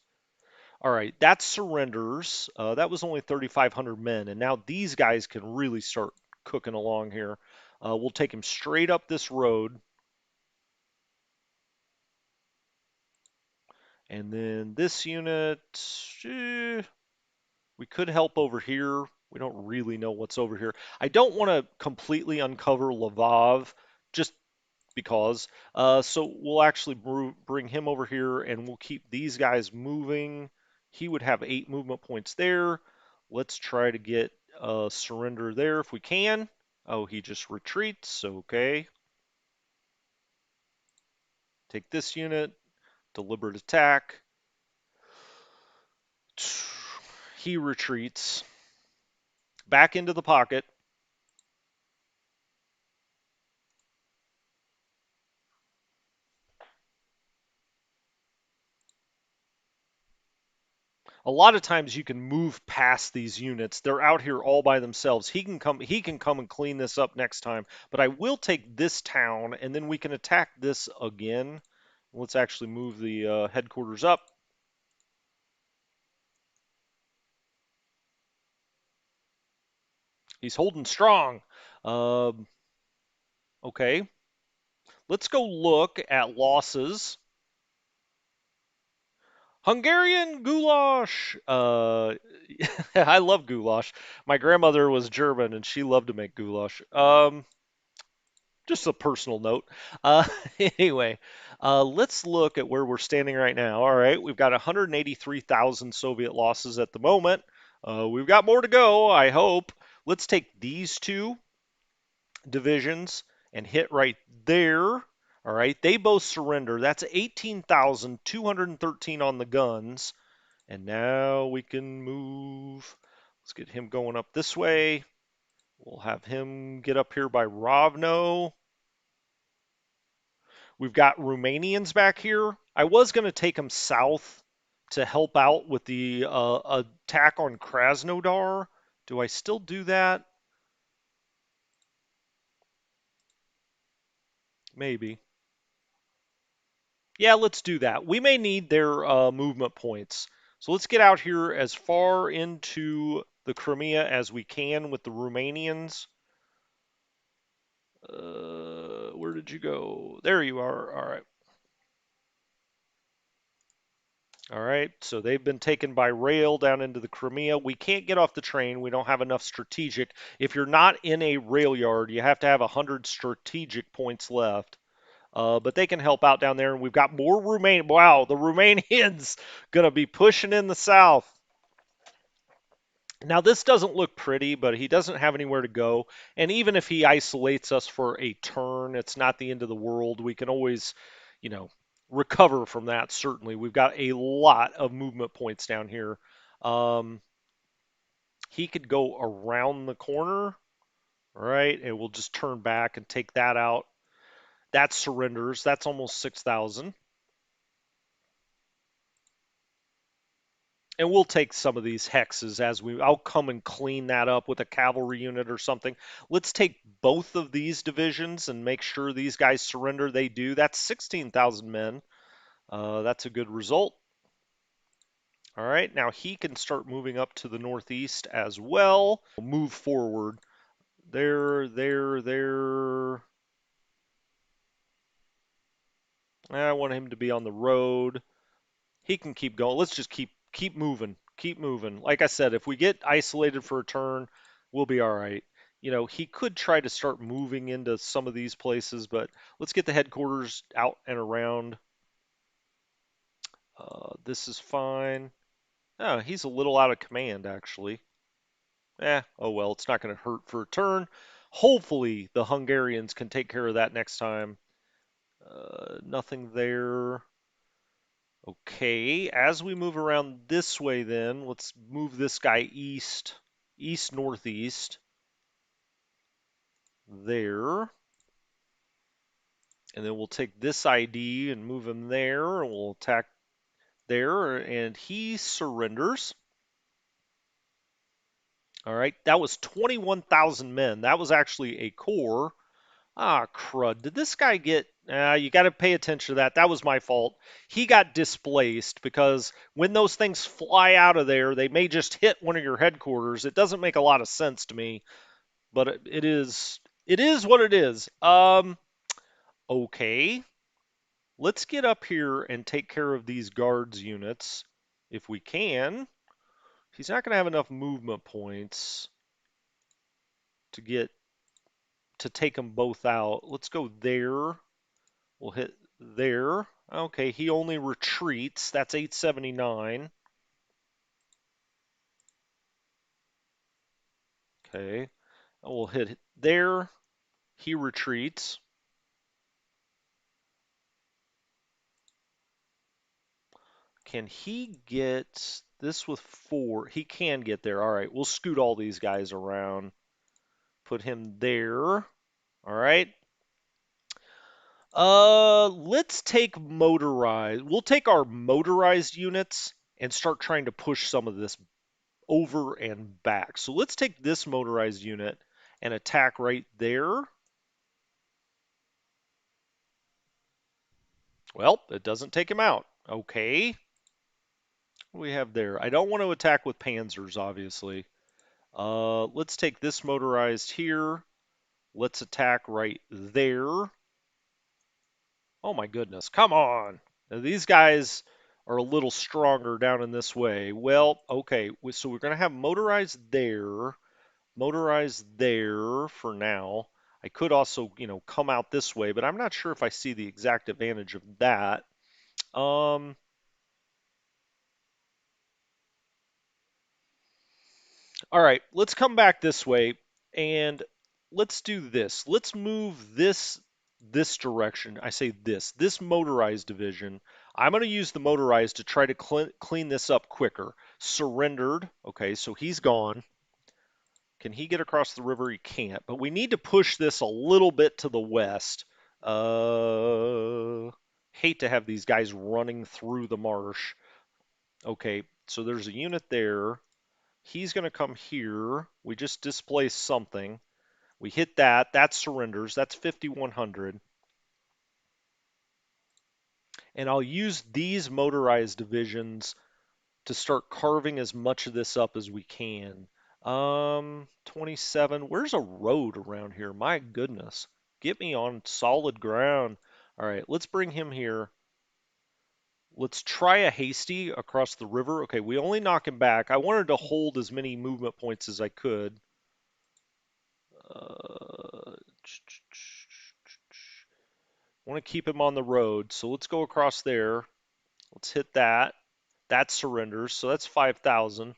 All right, that surrenders. That was only 3,500 men, and now these guys can really start cooking along here. We'll take him straight up this road. And then this unit, we could help over here. We don't really know what's over here. I don't want to completely uncover Lvov just because. So we'll actually bring him over here and we'll keep these guys moving. He would have 8 movement points there. Let's try to get a surrender there if we can. Oh, he just retreats. Okay. Take this unit. Deliberate attack. He retreats. Back into the pocket. A lot of times you can move past these units. They're out here all by themselves. He can come and clean this up next time. But I will take this town and then we can attack this again. Let's actually move the headquarters up. He's holding strong. Okay. Let's go look at losses. Hungarian goulash. I love goulash. My grandmother was German and she loved to make goulash. Just a personal note. Uh, anyway, let's look at where we're standing right now. All right, we've got 183,000 Soviet losses at the moment. We've got more to go, I hope. Let's take these 2 divisions and hit right there. All right, they both surrender. That's 18,213 on the guns. And now we can move. Let's get him going up this way. We'll have him get up here by Rovno. We've got Romanians back here. I was going to take them south to help out with the attack on Krasnodar. Do I still do that? Maybe. Yeah, let's do that. We may need their movement points. So let's get out here as far into the Crimea as we can with the Romanians. Where did you go? There you are. All right. All right. So they've been taken by rail down into the Crimea. We can't get off the train. We don't have enough strategic. If you're not in a rail yard, you have to have 100 strategic points left. But they can help out down there. And we've got more Romanian. Wow, the Romanians going to be pushing in the south. Now, this doesn't look pretty, but he doesn't have anywhere to go. And even if he isolates us for a turn, it's not the end of the world. We can always, you know, recover from that, certainly. We've got a lot of movement points down here. Um, he could go around the corner, right? And we'll just turn back and take that out. That surrenders. That's almost 6,000. And we'll take some of these hexes I'll come and clean that up with a cavalry unit or something. Let's take both of these divisions and make sure these guys surrender. They do. That's 16,000 men. That's a good result. All right, now he can start moving up to the northeast as well. Move forward. There. I want him to be on the road. He can keep going. Let's just keep moving. Keep moving. Like I said, if we get isolated for a turn, we'll be all right. You know, he could try to start moving into some of these places, but let's get the headquarters out and around. This is fine. Oh, he's a little out of command, actually. Oh well, it's not going to hurt for a turn. Hopefully, the Hungarians can take care of that next time. Nothing there. Okay, as we move around this way then, let's move this guy east, northeast, there. And then we'll take this ID and move him there, and we'll attack there, and he surrenders. All right, that was 21,000 men. That was actually a corps. Ah, crud. Did this guy get... you got to pay attention to that. That was my fault. He got displaced because when those things fly out of there, they may just hit one of your headquarters. It doesn't make a lot of sense to me, but it is what it is. Okay. Let's get up here and take care of these guards units if we can. He's not going to have enough movement points to take them both out. Let's go there. We'll hit there. Okay, he only retreats. That's 879. Okay, we'll hit there. He retreats. Can he get this with 4? He can get there. All right, we'll scoot all these guys around. Put him there. All right. Let's take motorized. We'll take our motorized units and start trying to push some of this over and back. So let's take this motorized unit and attack right there. Well, it doesn't take him out. Okay. What do we have there? I don't want to attack with panzers, obviously. Let's take this motorized here. Let's attack right there. Oh my goodness, come on. Now, these guys are a little stronger down in this way. Well, okay, so we're going to have motorized there for now. I could also, come out this way, but I'm not sure if I see the exact advantage of that. Um, all right, let's come back this way and let's do this. Let's move this direction. I say this motorized division. I'm going to use the motorized to try to clean this up quicker. Surrendered. Okay, so he's gone. Can he get across the river? He can't. But we need to push this a little bit to the west. Hate to have these guys running through the marsh. Okay, so there's a unit there. He's going to come here. We just displaced something. We hit that. That surrenders. That's 5,100. And I'll use these motorized divisions to start carving as much of this up as we can. 27. Where's a road around here? My goodness. Get me on solid ground. All right, let's bring him here. Let's try a hasty across the river. Okay, we only knock him back. I wanted to hold as many movement points as I could. Uh, want to keep him on the road, so let's go across there. Let's hit that. That surrenders, so that's 5,000.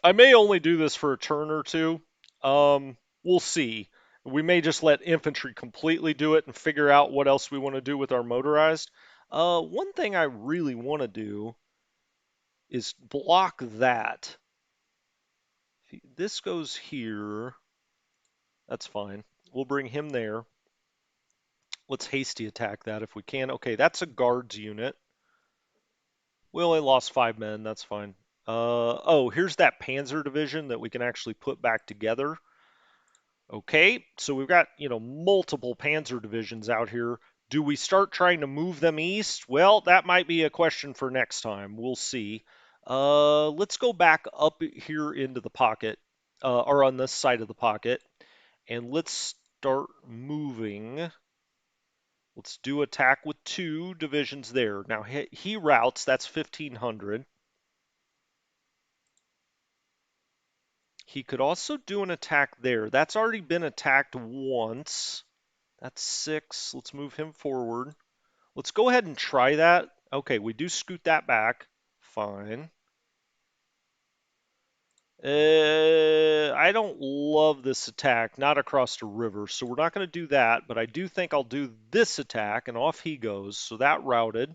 I may only do this for a turn or two. We'll see. We may just let infantry completely do it and figure out what else we want to do with our motorized. One thing I really want to do is block that. This goes here. That's fine. We'll bring him there. Let's hasty attack that if we can. Okay, that's a guards unit. We only lost 5 men. That's fine. Oh, here's that Panzer division that we can actually put back together. Okay, so we've got, multiple Panzer divisions out here. Do we start trying to move them east? Well, that might be a question for next time. We'll see. Let's go back up here into the pocket, or on this side of the pocket, and let's start moving. Let's do attack with 2 divisions there. Now he routes, that's 1,500. He could also do an attack there. That's already been attacked once. That's 6. Let's move him forward. Let's go ahead and try that. Okay, we do scoot that back. Fine. I don't love this attack, not across the river, so we're not going to do that, but I do think I'll do this attack, and off he goes. So that routed.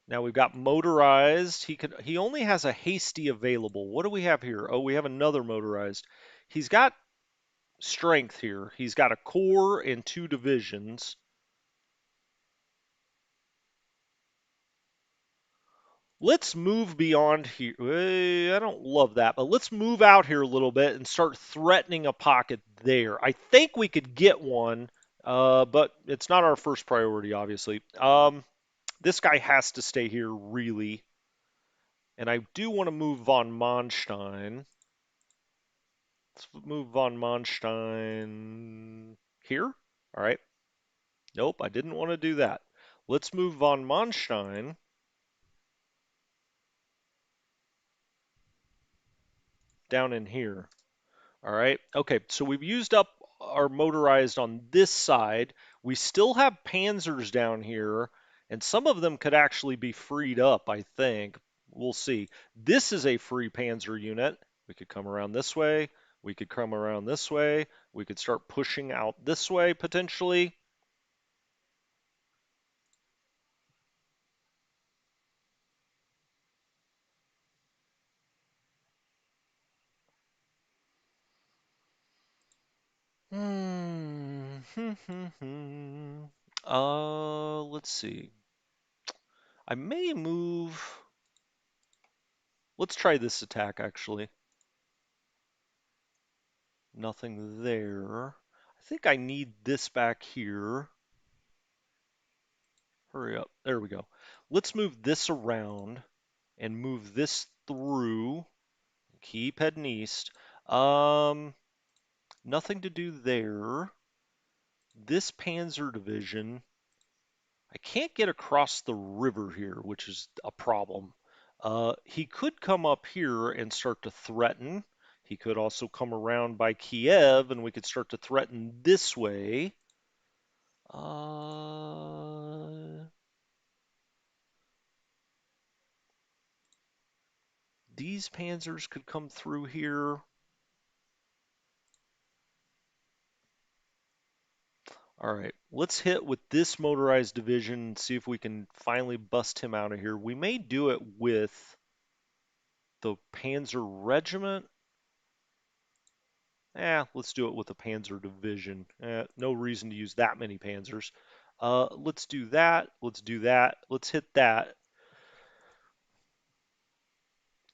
Now we've got motorized. He only has a hasty available. What do we have here? Oh, we have another motorized. He's got strength here. He's got a corps and 2 divisions. Let's move beyond here. I don't love that, but let's move out here a little bit and start threatening a pocket there. I think we could get one, but it's not our first priority, obviously. This guy has to stay here, really. And I do want to move von Manstein. Let's move von Manstein here. All right. Nope, I didn't want to do that. Let's move von Manstein down in here. All right. Okay, so we've used up our motorized on this side. We still have panzers down here, and some of them could actually be freed up, I think. We'll see. This is a free panzer unit. We could come around this way. We could come around this way. We could start pushing out this way, potentially. Hmm. Let's see. I may move. Let's try this attack, actually. Nothing there. I think I need this back here. Hurry up. There we go. Let's move this around and move this through. Keep heading east. Nothing to do there. This Panzer division, I can't get across the river here, which is a problem. He could come up here and start to threaten. He could also come around by Kiev and we could start to threaten this way. These panzers could come through here. All right, let's hit with this motorized division and see if we can finally bust him out of here. We may do it with the Panzer Regiment. Let's do it with the Panzer Division. No reason to use that many panzers. Let's do that. Let's do that. Let's hit that.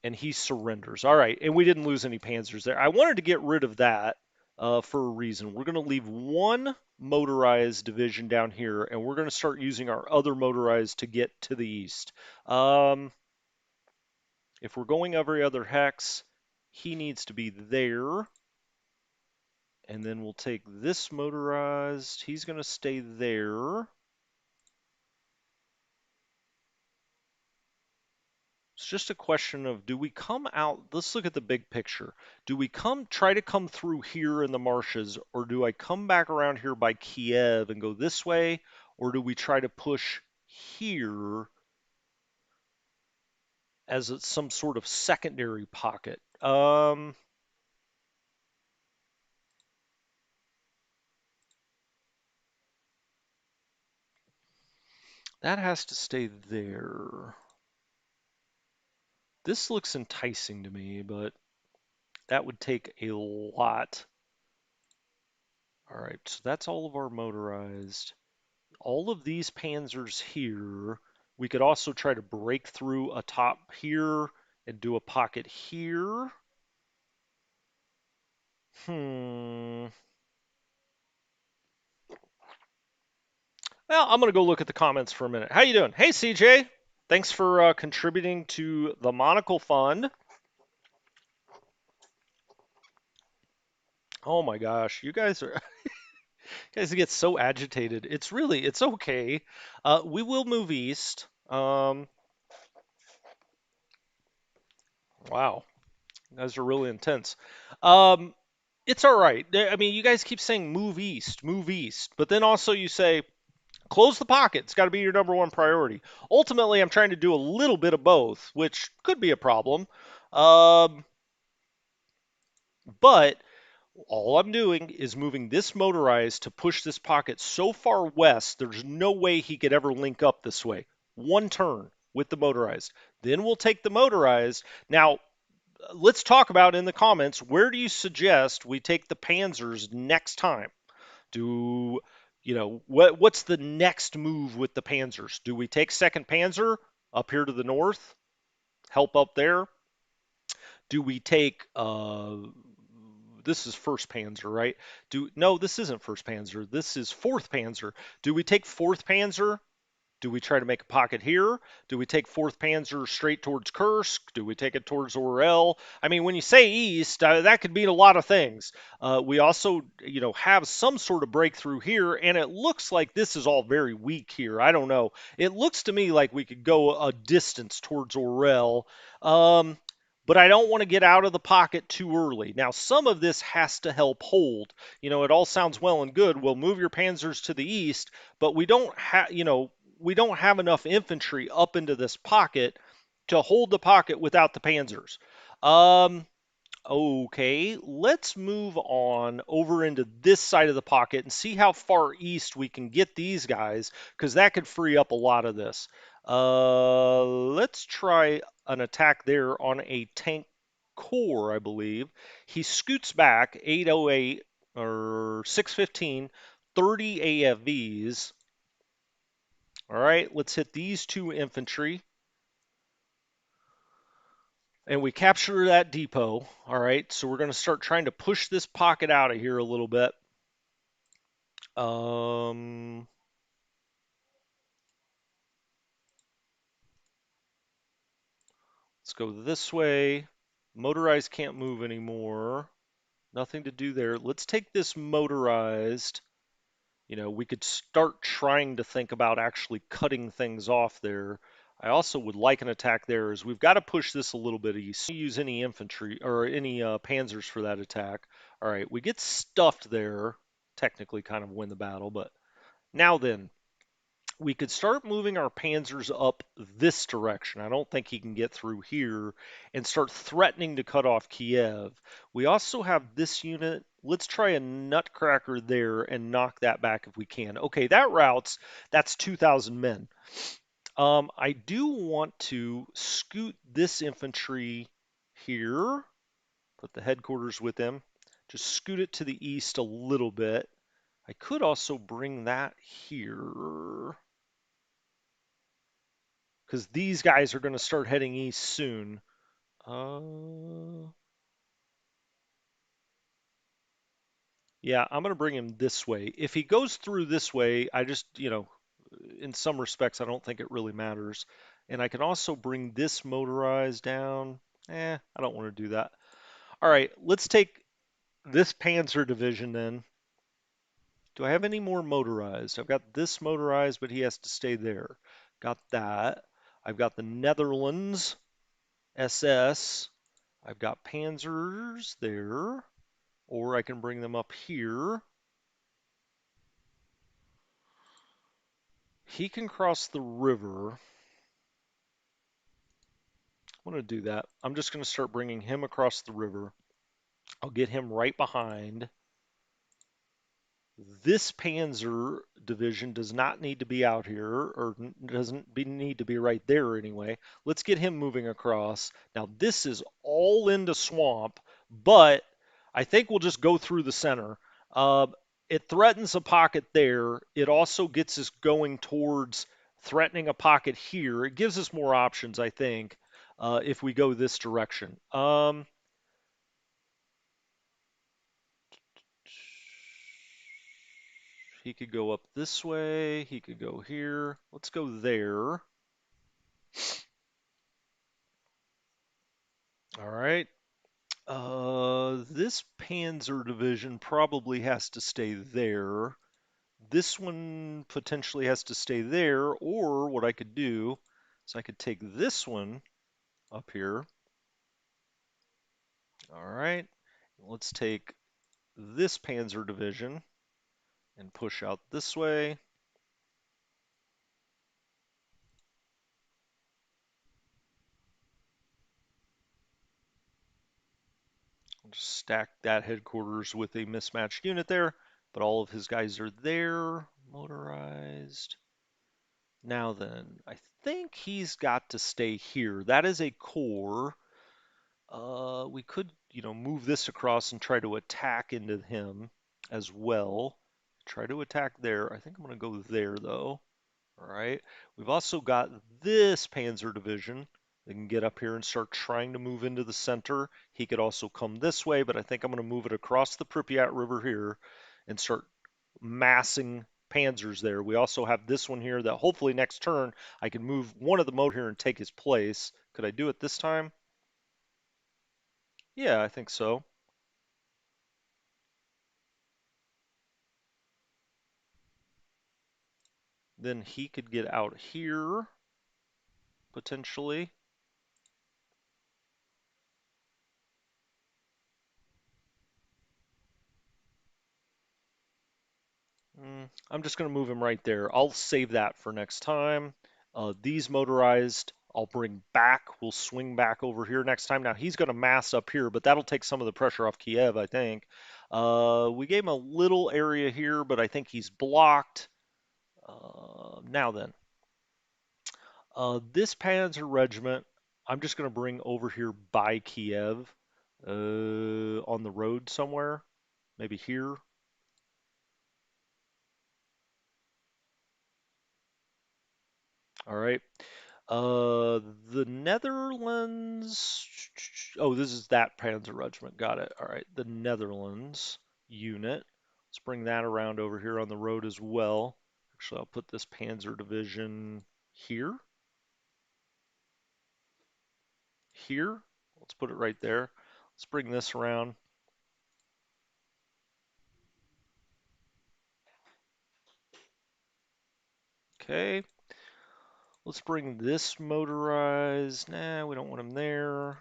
And he surrenders. All right, and we didn't lose any panzers there. I wanted to get rid of that. for a reason. We're going to leave one motorized division down here, and we're going to start using our other motorized to get to the east. If we're going every other hex, he needs to be there. And then we'll take this motorized. He's going to stay there. It's just a question of, do we come out? Let's look at the big picture. Do we try to come through here in the marshes, or do I come back around here by Kiev and go this way, or do we try to push here as some sort of secondary pocket? That has to stay there. This looks enticing to me, but that would take a lot. All right, so that's all of our motorized. All of these panzers here. We could also try to break through a top here and do a pocket here. Hmm. Well, I'm gonna go look at the comments for a minute. How you doing? Hey, CJ. Thanks for contributing to the Monocle Fund. Oh my gosh, you guys are you guys get so agitated. It's okay. We will move east. Wow, you guys are really intense. Um, it's all right. I mean, you guys keep saying move east, but then also you say close the pocket. It's got to be your number one priority. Ultimately, I'm trying to do a little bit of both, which could be a problem. Um, but all I'm doing is moving this motorized to push this pocket so far west, there's no way he could ever link up this way. One turn with the motorized. Then we'll take the motorized. Now, let's talk about in the comments, where do you suggest we take the Panzers next time? Do what's the next move with the Panzers? Do we take second Panzer up here to the north, help up there? Do we take this is first Panzer, right? No, this isn't first Panzer. This is fourth Panzer. Do we take fourth Panzer? Do we try to make a pocket here? Do we take 4th Panzer straight towards Kursk? Do we take it towards Orel? I mean, when you say east, that could mean a lot of things. We also, have some sort of breakthrough here, and it looks like this is all very weak here. I don't know. It looks to me like we could go a distance towards Orel. But I don't want to get out of the pocket too early. Now, some of this has to help hold. It all sounds well and good. We'll move your panzers to the east, but we don't have enough infantry up into this pocket to hold the pocket without the panzers. Um, okay, let's move on over into this side of the pocket and see how far east we can get these guys, because that could free up a lot of this. Let's try an attack there on a tank core, I believe. He scoots back 808 or 615, 30 AFVs. All right, let's hit these two infantry. And we capture that depot. All right, so we're going to start trying to push this pocket out of here a little bit. Let's go this way. Motorized can't move anymore. Nothing to do there. Let's take this motorized. We could start trying to think about actually cutting things off there. I also would like an attack there, as we've got to push this a little bit east. Use any infantry or any panzers for that attack. All right, we get stuffed there. Technically kind of win the battle, but now then, we could start moving our panzers up this direction. I don't think he can get through here, and start threatening to cut off Kiev. We also have this unit. Let's try a nutcracker there and knock that back if we can. Okay, that's 2,000 men. I do want to scoot this infantry here, put the headquarters with them, just scoot it to the east a little bit. I could also bring that here, because these guys are going to start heading east soon. Uh, Yeah, I'm going to bring him this way. If he goes through this way, in some respects, I don't think it really matters. And I can also bring this motorized down. I don't want to do that. All right, let's take this Panzer division then. Do I have any more motorized? I've got this motorized, but he has to stay there. Got that. I've got the Netherlands SS. I've got Panzers there, or I can bring them up here. He can cross the river. I'm going to do that. I'm just going to start bringing him across the river. I'll get him right behind. This Panzer division does not need to be out here, or need to be right there anyway. Let's get him moving across. Now, this is all into swamp, but I think we'll just go through the center. Uh, it threatens a pocket there. It also gets us going towards threatening a pocket here. It gives us more options, I think, if we go this direction. He could go up this way. He could go here. Let's go there. All right. This Panzer division probably has to stay there. This one potentially has to stay there, or what I could do is I could take this one up here. All right. Let's take this Panzer division and push out this way. Just stack that headquarters with a mismatched unit there, but all of his guys are there, motorized. Now then, I think he's got to stay here. That is a core. We could, move this across and try to attack into him as well. Try to attack there. I think I'm going to go there though. All right. We've also got this Panzer division. They can get up here and start trying to move into the center. He could also come this way, but I think I'm going to move it across the Pripyat River here and start massing panzers there. We also have this one here that hopefully next turn I can move one of the motor here and take his place. Could I do it this time? Yeah, I think so. Then he could get out here potentially. I'm just going to move him right there. I'll save that for next time. These motorized, I'll bring back. We'll swing back over here next time. Now he's going to mass up here, but that'll take some of the pressure off Kiev, I think. We gave him a little area here, but I think he's blocked. Now then, this Panzer Regiment, I'm just going to bring over here by Kiev on the road somewhere, maybe here. All right. Uh, the Netherlands. Oh, this is that Panzer Regiment. Got it. All right. The Netherlands unit. Let's bring that around over here on the road as well. Actually, I'll put this Panzer Division here. Here. Let's put it right there. Let's bring this around. Okay. Let's bring this motorized. Nah, we don't want him there.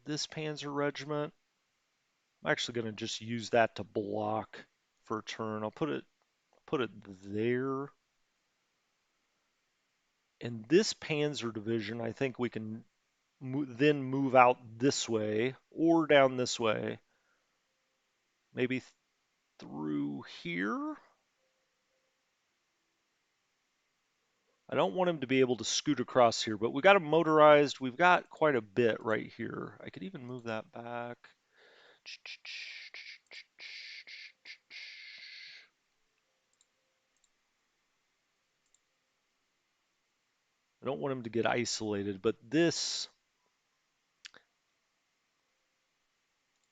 This Panzer Regiment. I'm actually going to just use that to block for a turn. I'll put it there. And this Panzer division, I think we can then move out this way or down this way. Maybe through here. I don't want him to be able to scoot across here, but we got him motorized. We've got quite a bit right here. I could even move that back. I don't want him to get isolated, but this,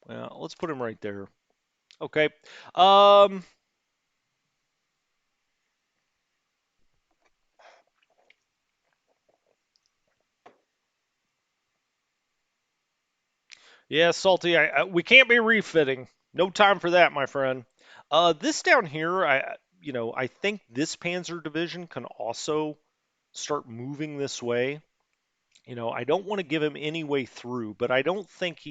well, let's put him right there. Okay. Um, yeah, Salty, we can't be refitting. No time for that, my friend. This down here, I think this Panzer division can also start moving this way. I don't want to give him any way through, but I don't think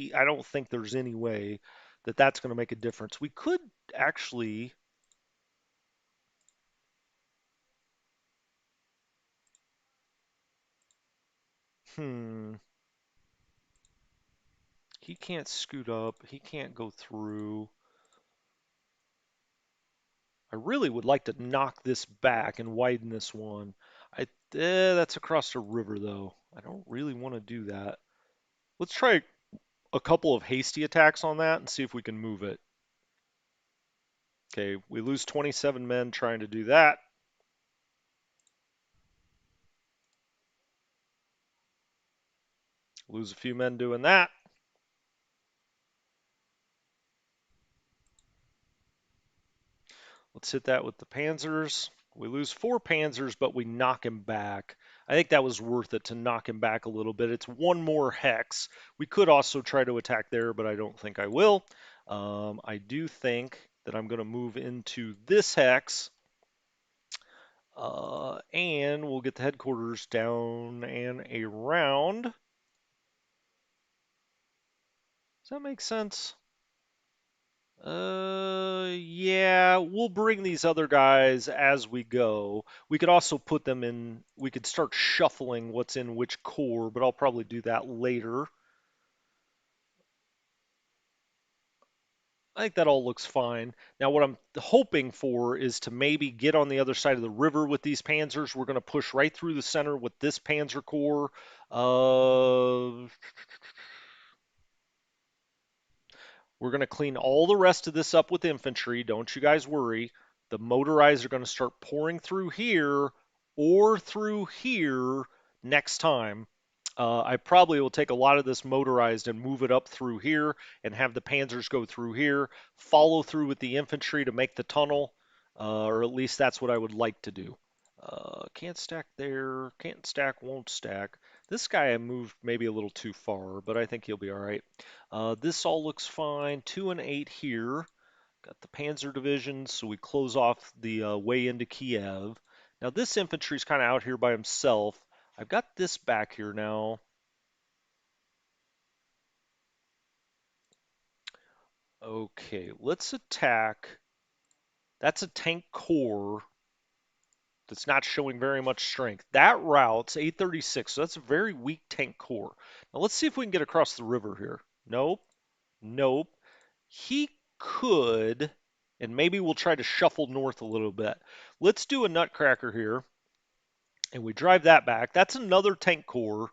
there's any way that that's going to make a difference. We could actually, hmm, he can't scoot up, he can't go through. I really would like to knock this back and widen this one. That's across the river though. I don't really want to do that. Let's try a couple of hasty attacks on that and see if we can move it. Okay, we lose 27 men trying to do that. Lose a few men doing that. Let's hit that with the Panzers. We lose 4 Panzers, but we knock him back. I think that was worth it to knock him back a little bit. It's one more hex. We could also try to attack there, but I don't think I will. I do think that I'm going to move into this hex, and we'll get the headquarters down and around. Does that make sense? Yeah, we'll bring these other guys as we go. We could also put them in, we could start shuffling what's in which core, but I'll probably do that later. I think that all looks fine. Now, what I'm hoping for is to maybe get on the other side of the river with these panzers. We're going to push right through the center with this panzer corps. We're going to clean all the rest of this up with infantry. Don't you guys worry. The motorized are going to start pouring through here or through here next time. I probably will take a lot of this motorized and move it up through here and have the panzers go through here, follow through with the infantry to make the tunnel, or at least that's what I would like to do. Can't stack there, can't stack, won't stack. This guy I moved maybe a little too far, but I think he'll be all right. This all looks fine. 2 and 8 here. Got the Panzer division, so we close off the way into Kiev. Now this infantry's kind of out here by himself. I've got this back here now. Okay, let's attack. That's a tank core that's not showing very much strength. That route's 836, so that's a very weak tank core. Now let's see if we can get across the river here. Nope, nope. He could, and maybe we'll try to shuffle north a little bit. Let's do a nutcracker here, and we drive that back. That's another tank core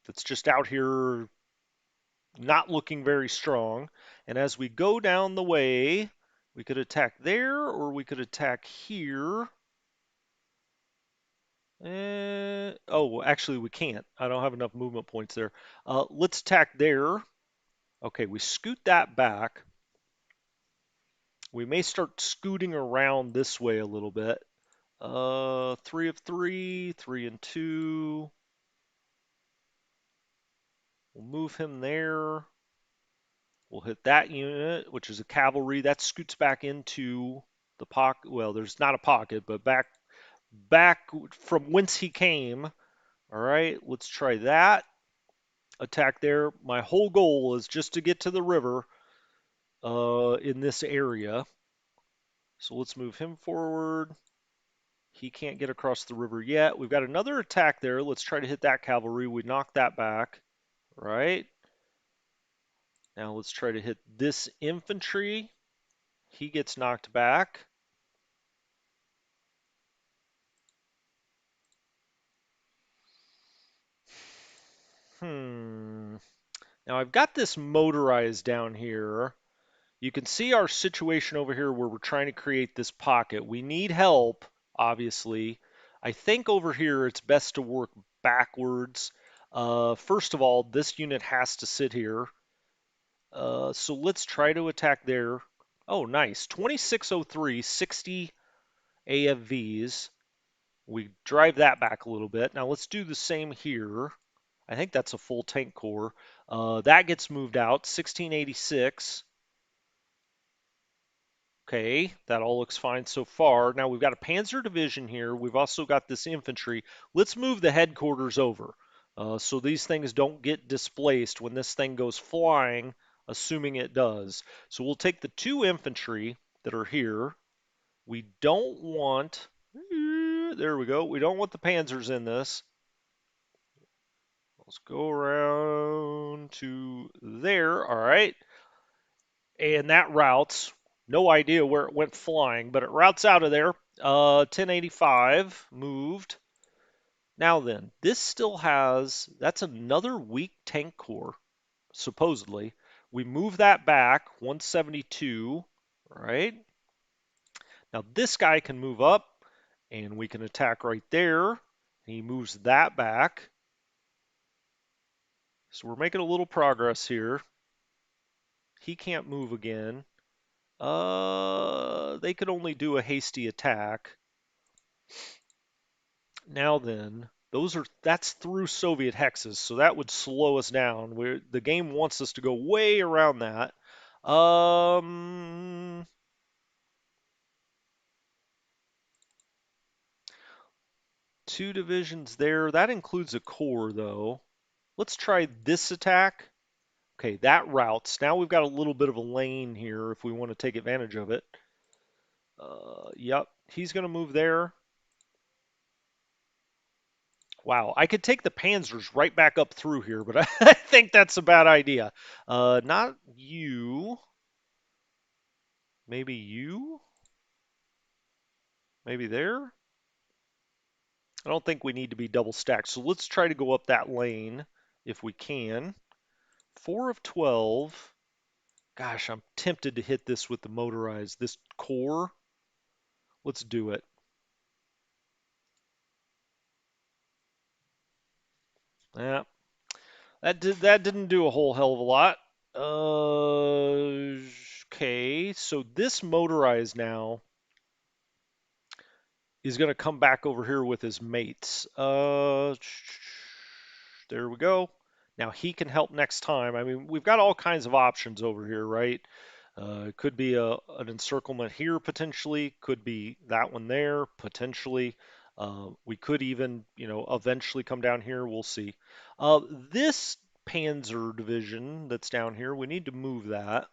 that's just out here not looking very strong. And as we go down the way, we could attack there, or we could attack here. Oh, actually, we can't. I don't have enough movement points there. Let's attack there. Okay, we scoot that back. We may start scooting around this way a little bit. 3 of 3, 3 and 2. We'll move him there. We'll hit that unit, which is a cavalry. That scoots back into the pocket. Well, there's not a pocket, but back from whence he came. All right, let's try that. Attack there. My whole goal is just to get to the river in this area. So let's move him forward. He can't get across the river yet. We've got another attack there. Let's try to hit that cavalry. We knock that back. Right. Now let's try to hit this infantry. He gets knocked back. Hmm. Now I've got this motorized down here. You can see our situation over here where we're trying to create this pocket. We need help, obviously. I think over here it's best to work backwards. First of all, this unit has to sit here. So let's try to attack there. Oh, nice. 2603, 60 AFVs. We drive that back a little bit. Now let's do the same here. I think that's a full tank core. That gets moved out. 1686. Okay, that all looks fine so far. Now we've got a Panzer division here. We've also got this infantry. Let's move the headquarters over so these things don't get displaced when this thing goes flying, assuming it does. So we'll take the two infantry that are here. We don't want, there we go. We don't want the Panzers in this. Let's go around to there. All right. And that routes. No idea where it went flying, but it routes out of there. 1085 moved. Now then, this still has, that's another weak tank core, supposedly. We move that back, 172, right? Now this guy can move up, and we can attack right there. He moves that back. So we're making a little progress here. He can't move again. They could only do a hasty attack. Now then, that's through Soviet hexes, so that would slow us down. The game wants us to go way around that. Um, two divisions there. That includes a core though. Let's try this attack. Okay, that routes. Now we've got a little bit of a lane here if we want to take advantage of it. Yep, he's going to move there. Wow, I could take the Panzers right back up through here, but I think that's a bad idea. Not you. Maybe you? Maybe there? I don't think we need to be double stacked, so let's try to go up that lane if we can. 4 of 12. Gosh, I'm tempted to hit this with the motorized. This core. Let's do it. Yeah, that didn't do a whole hell of a lot. Okay, so this motorized now is going to come back over here with his mates. There we go. Now he can help next time. I mean, we've got all kinds of options over here, right? It could be an encirclement here potentially. Could be that one there potentially. We could even, eventually come down here. We'll see. This Panzer division that's down here, we need to move that.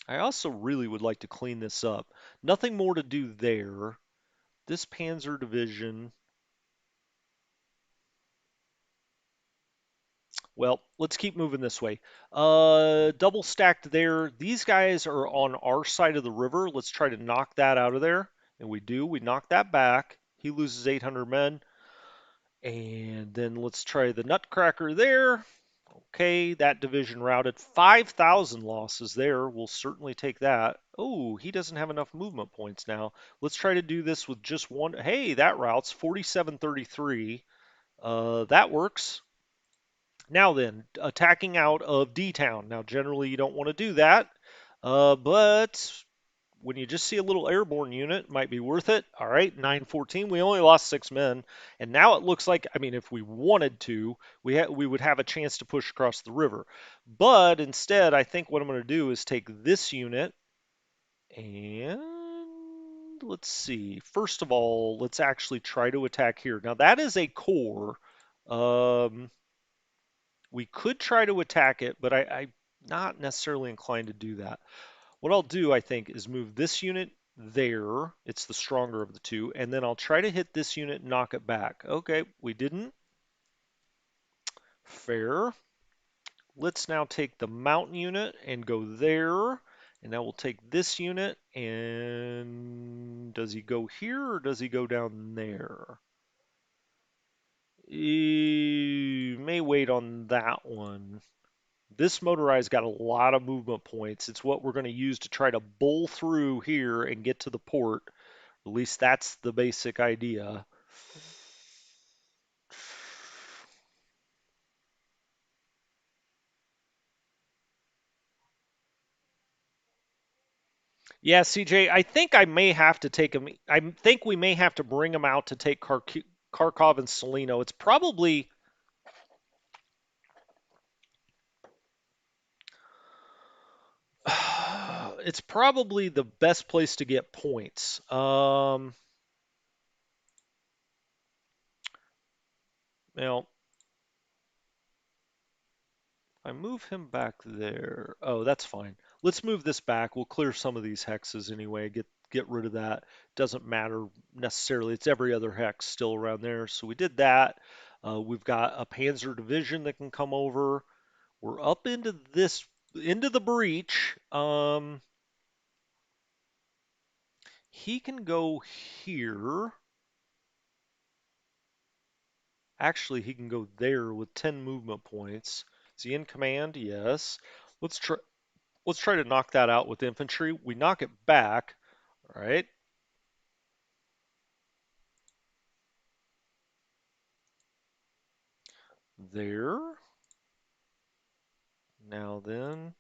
I also really would like to clean this up. Nothing more to do there. This Panzer division, well, let's keep moving this way. Double stacked there. These guys are on our side of the river. Let's try to knock that out of there. And we do. We knock that back. He loses 800 men. And then let's try the Nutcracker there. Okay, that division routed. 5,000 losses there. We'll certainly take that. Oh, he doesn't have enough movement points now. Let's try to do this with just one. Hey, that routes 4733. That works. Now then, attacking out of D-Town. Now, generally, you don't want to do that, but when you just see a little airborne unit, it might be worth it. All right, 914. We only lost 6 men, and now it looks like, I mean, if we wanted to, we would have a chance to push across the river. But instead, I think what I'm going to do is take this unit and let's see. First of all, let's actually try to attack here. Now, that is a core. Um, we could try to attack it, but I'm not necessarily inclined to do that. What I'll do, I think, is move this unit there. It's the stronger of the two. And then I'll try to hit this unit and knock it back. Okay, we didn't. Fair. Let's now take the mountain unit and go there. And now we'll take this unit and does he go here or does he go down there? He may wait on that one. This motorized got a lot of movement points. It's what we're going to use to try to bull through here and get to the port. At least that's the basic idea. Yeah, CJ, I think I may have to take him. I think we may have to bring him out to take Kharkov and Salino. It's probably the best place to get points. Now, I move him back there. Oh, that's fine. Let's move this back. We'll clear some of these hexes anyway. Get rid of that. Doesn't matter necessarily. It's every other hex still around there. So we did that. We've got a Panzer division that can come over. We're up into the breach. He can go here. Actually, he can go there with 10 movement points. Is he in command? Yes. Let's try. Let's try to knock that out with infantry. We knock it back. All right. There. Now then,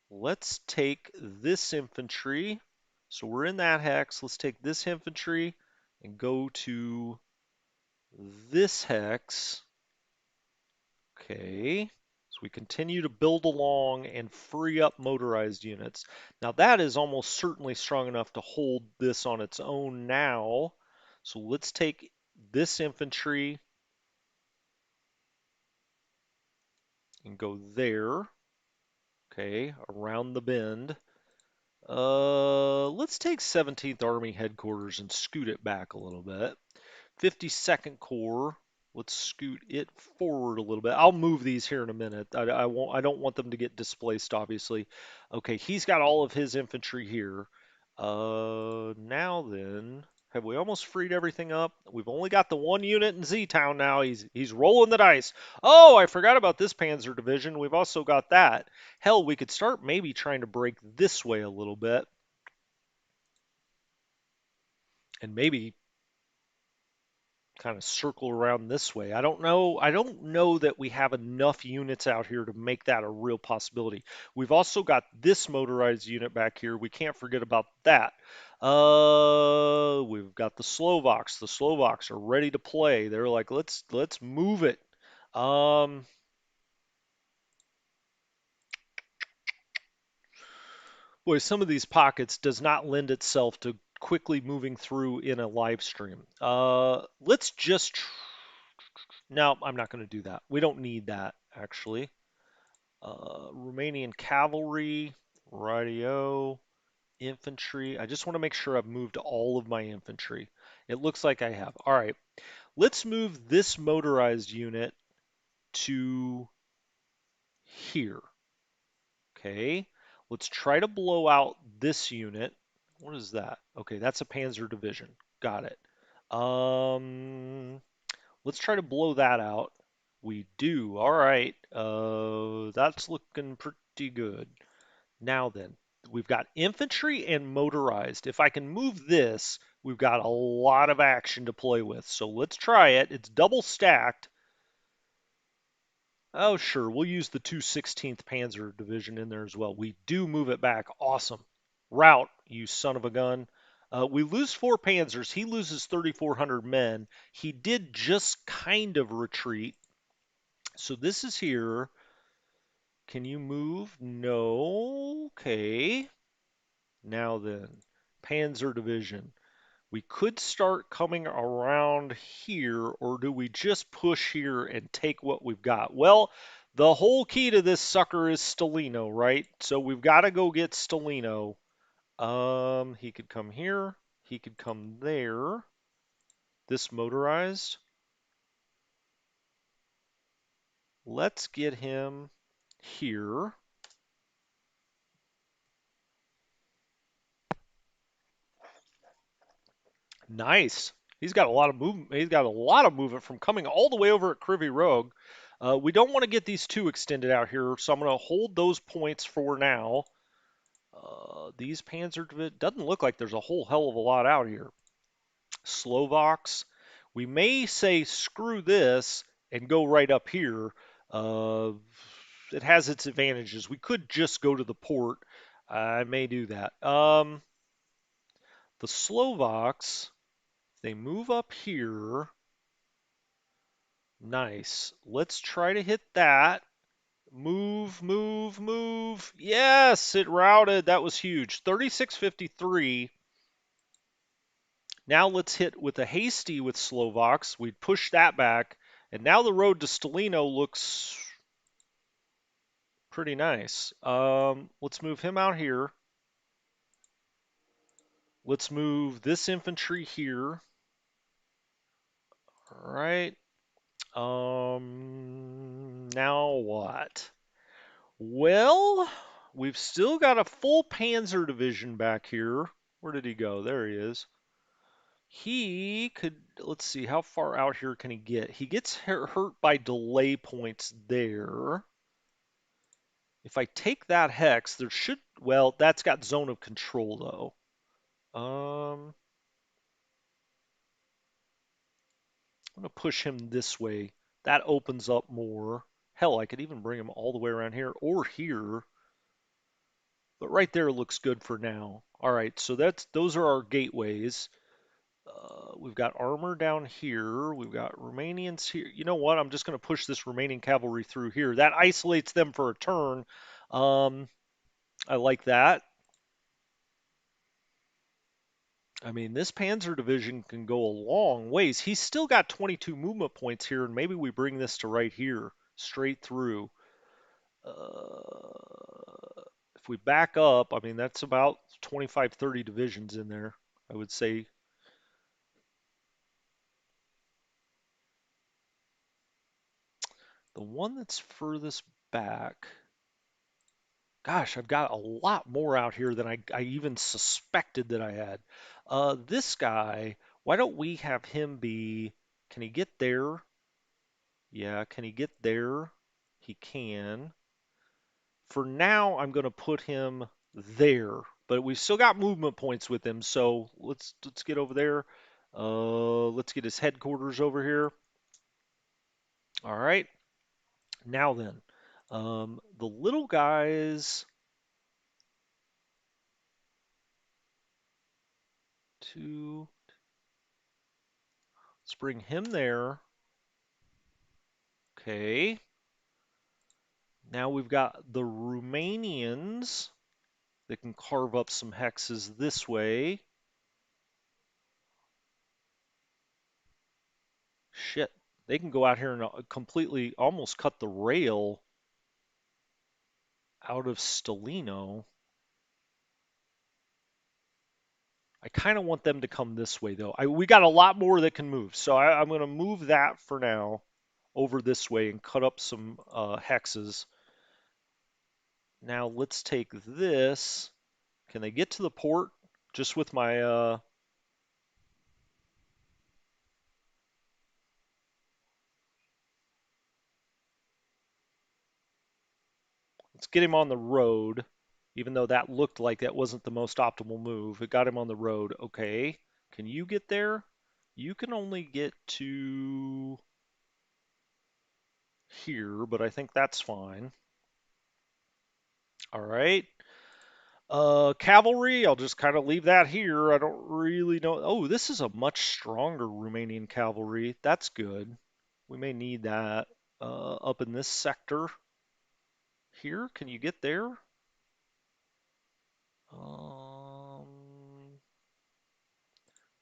let's take this infantry. So we're in that hex. Let's take this infantry and go to this hex. Okay. So we continue to build along and free up motorized units. Now that is almost certainly strong enough to hold this on its own now. So let's take this infantry and go there. Okay, around the bend. Let's take 17th Army headquarters and scoot it back a little bit. 52nd Corps. Let's scoot it forward a little bit. I'll move these here in a minute. I won't. I don't want them to get displaced, obviously. Okay, he's got all of his infantry here. Now then, have we almost freed everything up? We've only got the one unit in Z-Town now. He's rolling the dice. Oh, I forgot about this Panzer division. We've also got that. Hell, we could start maybe trying to break this way a little bit, and maybe kind of circle around this way. I don't know. I don't know that we have enough units out here to make that a real possibility. We've also got this motorized unit back here. We can't forget about that. We've got the Slovaks. The Slovaks are ready to play. They're like, let's move it. Um, Boy, some of these pockets does not lend itself to quickly moving through in a live stream. Let's just No, I'm not going to do that. We don't need that, actually. Romanian cavalry, radio, infantry. I just want to make sure I've moved all of my infantry. It looks like I have. All right, let's move this motorized unit to here. Okay, let's try to blow out this unit. What is that? Okay, that's a Panzer division. Got it. Let's try to blow that out. We do. All right. That's looking pretty good. Now then, we've got infantry and motorized. If I can move this, we've got a lot of action to play with. So let's try it. It's double stacked. Oh, sure. We'll use the 216th Panzer Division in there as well. We do move it back. Awesome. Route, you son of a gun. We lose 4 Panzers. He loses 3,400 men. He did just kind of retreat. So this is here. Can you move? No. Okay. Now then, Panzer Division. We could start coming around here, or do we just push here and take what we've got? Well, the whole key to this sucker is Stalino, right? So we've got to go get Stalino. He could come here. He could come there. This motorized. Let's get him here. Nice. He's got a lot of movement. He's got a lot of movement from coming all the way over at Krivy Rogue. We don't want to get these too extended out here, so I'm going to hold those points for now. These Panzer doesn't look like there's a whole hell of a lot out here. Slovaks. We may say screw this and go right up here. Uh, it has its advantages. We could just go to the port. I may do that. The Slovaks, they move up here. Nice. Let's try to hit that. Move, move, move. Yes, it routed. That was huge. 3653. Now let's hit with a hasty with Slovaks. We'd push that back. And now the road to Stalino looks pretty nice. Let's move him out here. Let's move this infantry here. All right. Now what? Well, we've still got a full Panzer division back here. Where did he go? There he is. He could, let's see, how far out here can he get? He gets hurt by delay points there. If I take that hex, there should, well, that's got zone of control though. I'm going to push him this way. That opens up more. Hell, I could even bring him all the way around here or here. But right there looks good for now. All right, so those are our gateways. We've got armor down here. We've got Romanians here. You know what? I'm just going to push this Romanian cavalry through here. That isolates them for a turn. I like that. I mean, this Panzer division can go a long ways. He's still got 22 movement points here, and maybe we bring this to right here, straight through. If we back up, I mean, that's about 25, 30 divisions in there, I would say. The one that's furthest back, gosh, I've got a lot more out here than I even suspected that I had. This guy, why don't we have him be, can he get there? Yeah, can he get there? He can. For now, I'm going to put him there, but we've still got movement points with him, so let's get over there. Let's get his headquarters over here. All right. Now then, the little guys to let's bring him there. Okay. Now we've got the Romanians that can carve up some hexes this way. Shit, they can go out here and completely almost cut the rail out of Stalino. I kind of want them to come this way though. We got a lot more that can move, so I'm going to move that for now over this way and cut up some hexes. Now let's take this. Can they get to the port just with my let's get him on the road, even though that looked like that wasn't the most optimal move. It got him on the road. Okay. Can you get there? You can only get to here, but I think that's fine. All right. Cavalry, I'll just kind of leave that here. I don't really know. Oh, this is a much stronger Romanian cavalry. That's good. We may need that up in this sector. Here, can you get there?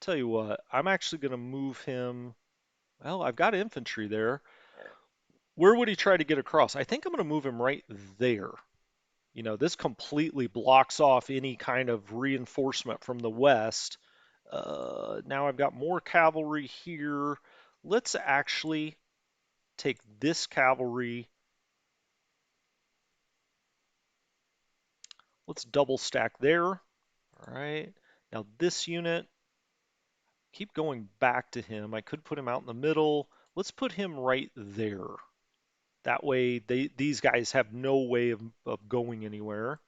Tell you what, I'm actually going to move him. Well, I've got infantry there. Where would he try to get across? I think I'm going to move him right there. You know, this completely blocks off any kind of reinforcement from the west. Now I've got more cavalry here. Let's actually take this cavalry. Let's double stack there. All right. Now this unit, keep going back to him. I could put him out in the middle. Let's put him right there. That way these guys have no way of going anywhere.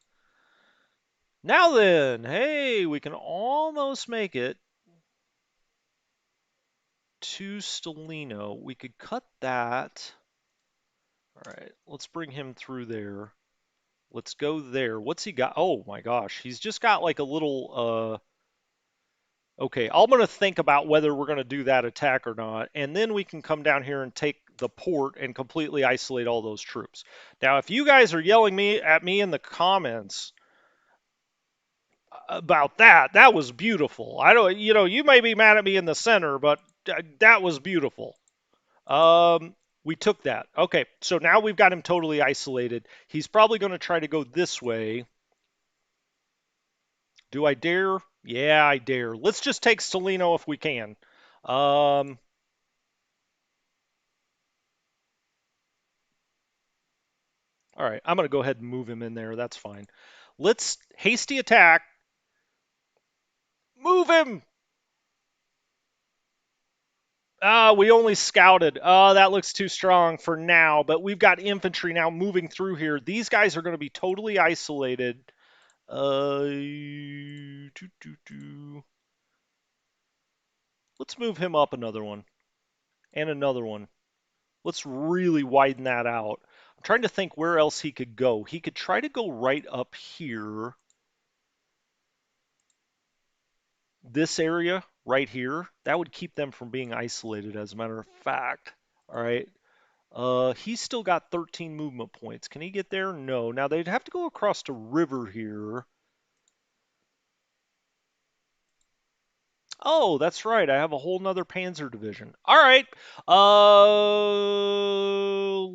Now then, hey, we can almost make it to Stalino. We could cut that. All right, let's bring him through there. Let's go there. What's he got? Oh my gosh, he's just got like a little Okay, I'm going to think about whether we're going to do that attack or not, and then we can come down here and take the port and completely isolate all those troops. Now, if you guys are yelling at me in the comments about that, that was beautiful. I don't, you may be mad at me in the center, but that was beautiful. We took that. Okay, so now we've got him totally isolated. He's probably going to try to go this way. Do I dare? Yeah, I dare. Let's just take Salino if we can. Um, all right, I'm going to go ahead and move him in there. That's fine. Let's hasty attack. Move him. We only scouted. That looks too strong for now, but we've got infantry now moving through here. These guys are going to be totally isolated. Doo, doo, doo. Let's move him up another one and another one. Let's really widen that out. I'm trying to think where else he could go. He could try to go right up here. This area right here, that would keep them from being isolated, as a matter of fact. All right. He's still got 13 movement points. Can he get there? No. Now they'd have to go across the river here. Oh, that's right. I have a whole nother Panzer division. All right.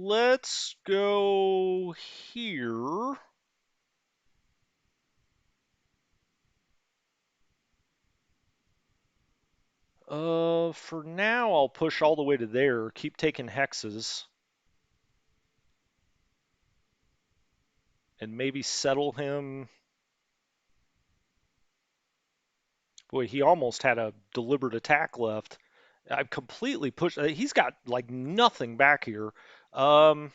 Let's go here. For now, I'll push all the way to there. Keep taking hexes and maybe settle him. Boy, he almost had a deliberate attack left. I've completely pushed. He's got like nothing back here. Um,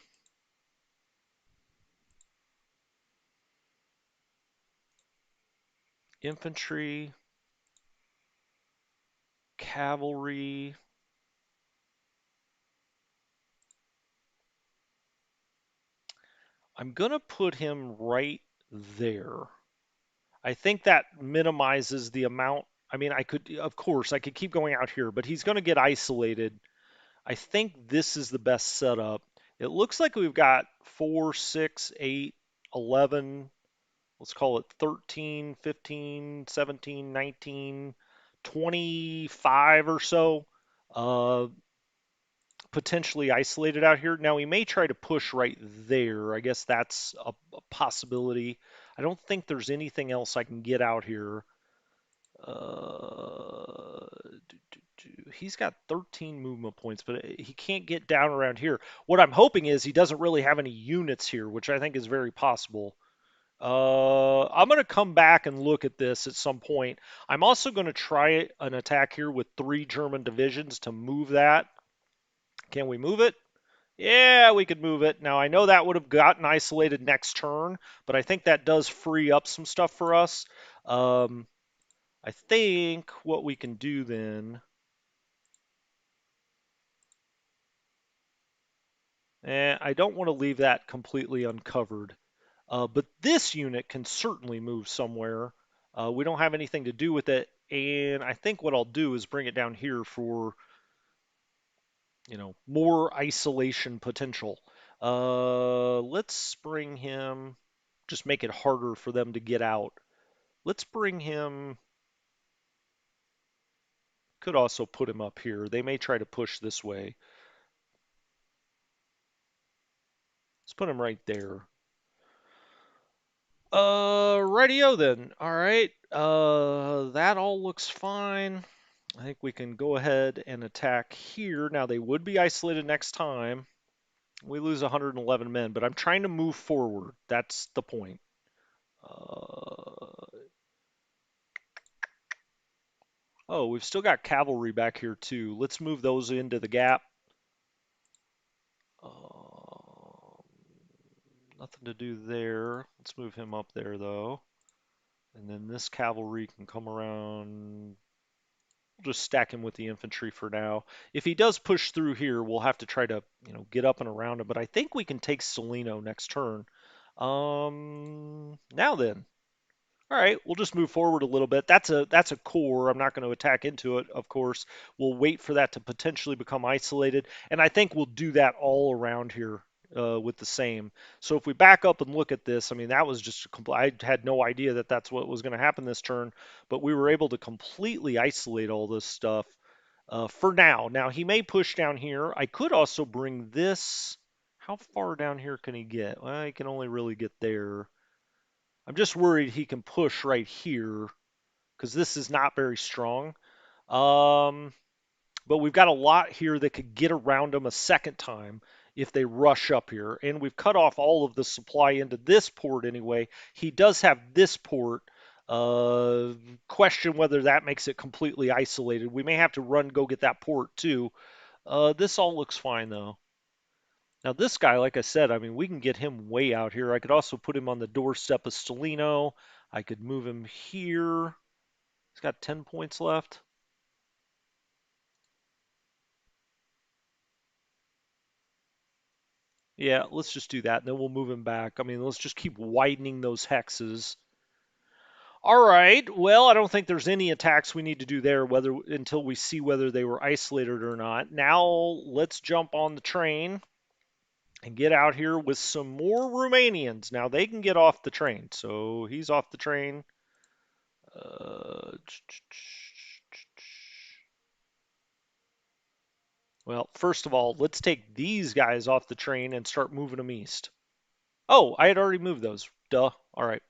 Infantry, cavalry. I'm gonna put him right there. I think that minimizes the amount. I mean, I could, of course, I could keep going out here, but he's going to get isolated. I think this is the best setup. It looks like we've got 4, 6, 8, 11, let's call it 13, 15, 17, 19, 25 or so potentially isolated out here. Now, he may try to push right there. I guess that's a possibility. I don't think there's anything else I can get out here. Uh, He's got 13 movement points, but he can't get down around here. What I'm hoping is he doesn't really have any units here, which I think is very possible. I'm going to come back and look at this at some point. I'm also going to try an attack here with 3 German divisions to move that. Can we move it? Yeah, we could move it. Now, I know that would have gotten isolated next turn, but I think that does free up some stuff for us. Um, I think what we can do then, I don't want to leave that completely uncovered, but this unit can certainly move somewhere. We don't have anything to do with it, and I think what I'll do is bring it down here for, more isolation potential. Let's bring him, just make it harder for them to get out. Let's bring him, could also put him up here. They may try to push this way. Let's put him right there. Radio then. All right. That all looks fine. I think we can go ahead and attack here. Now they would be isolated next time. We lose 111 men, but I'm trying to move forward. That's the point. Uh, oh, we've still got cavalry back here too. Let's move those into the gap. Um, Nothing to do there. Let's move him up there though. And then this cavalry can come around. We'll just stack him with the infantry for now. If he does push through here, we'll have to try to, get up and around him. But I think we can take Salino next turn. Now then. All right, we'll just move forward a little bit. That's a core. I'm not going to attack into it, of course. We'll wait for that to potentially become isolated, and I think we'll do that all around here with the same. So if we back up and look at this, I mean that was just a I had no idea that that's what was going to happen this turn, but we were able to completely isolate all this stuff for now. Now he may push down here. I could also bring this. How far down here can he get? Well, he can only really get there. I'm just worried he can push right here because this is not very strong. Um, but we've got a lot here that could get around him a second time if they rush up here. And we've cut off all of the supply into this port anyway. He does have this port. Uh, Question whether that makes it completely isolated. We may have to run go get that port too. This all looks fine though. Now this guy, like I said, I mean, we can get him way out here. I could also put him on the doorstep of Stelino. I could move him here. He's got 10 points left. Yeah, let's just do that, and then we'll move him back. I mean, let's just keep widening those hexes. All right. Well, I don't think there's any attacks we need to do there, whether until we see whether they were isolated or not. Now let's jump on the train and get out here with some more Romanians. Now they can get off the train, so he's off the train. Uh, well, first of all, let's take these guys off the train and start moving them east. Oh, I had already moved those. Duh. All right.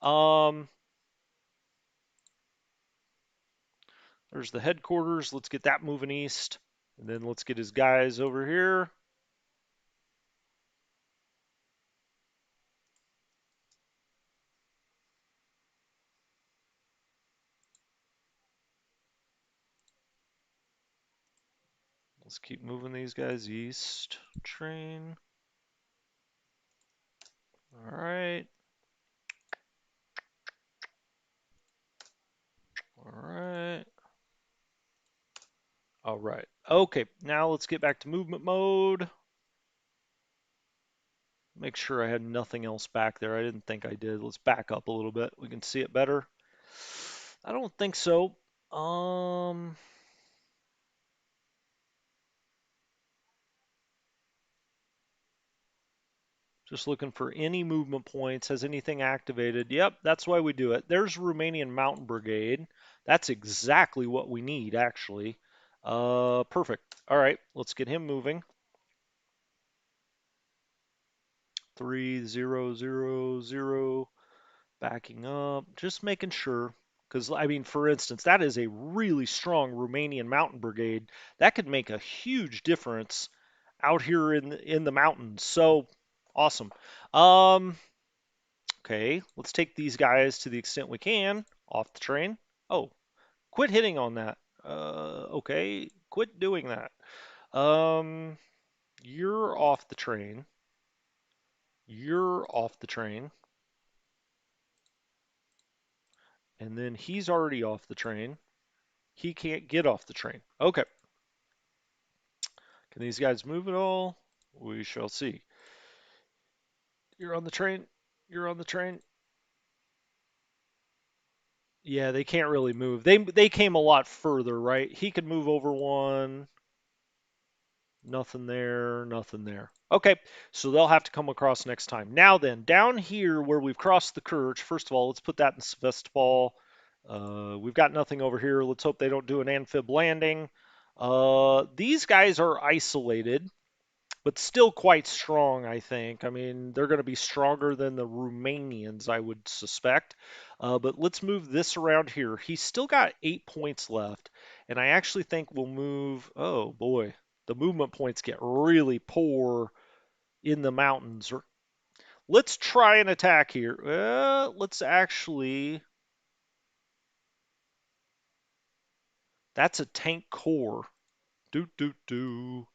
Um, there's the headquarters. Let's get that moving east. And then let's get his guys over here. Let's keep moving these guys east. Train. All right. All right. All right. Okay, now let's get back to movement mode. Make sure I had nothing else back there. I didn't think I did. Let's back up a little bit. We can see it better. I don't think so. Um, just looking for any movement points. Has anything activated? Yep, that's why we do it. There's Romanian Mountain Brigade. That's exactly what we need, actually. Perfect. All right, let's get him moving. 3000, backing up, just making sure. Because, I mean, for instance, that is a really strong Romanian mountain brigade. That could make a huge difference out here in the mountains. So, awesome. Um, okay, let's take these guys to the extent we can off the train. Oh, quit hitting on that. Okay, quit doing that. Um, you're off the train. You're off the train. And then he's already off the train. He can't get off the train. Okay. Can these guys move at all? We shall see. You're on the train. You're on the train. Yeah, they can't really move. They came a lot further, right? He could move over one. Nothing there, nothing there. Okay, so they'll have to come across next time. Now then, down here where we've crossed the Kerch, first of all, let's put that in Sevastopol. We've got nothing over here. Let's hope they don't do an amphib landing. These guys are isolated, but still quite strong, I think. I mean, they're going to be stronger than the Romanians, I would suspect. But let's move this around here. He's still got 8 points left, and I actually think we'll move. Oh boy, the movement points get really poor in the mountains. Let's try an attack here. Let's actually. That's a tank core. Do do do.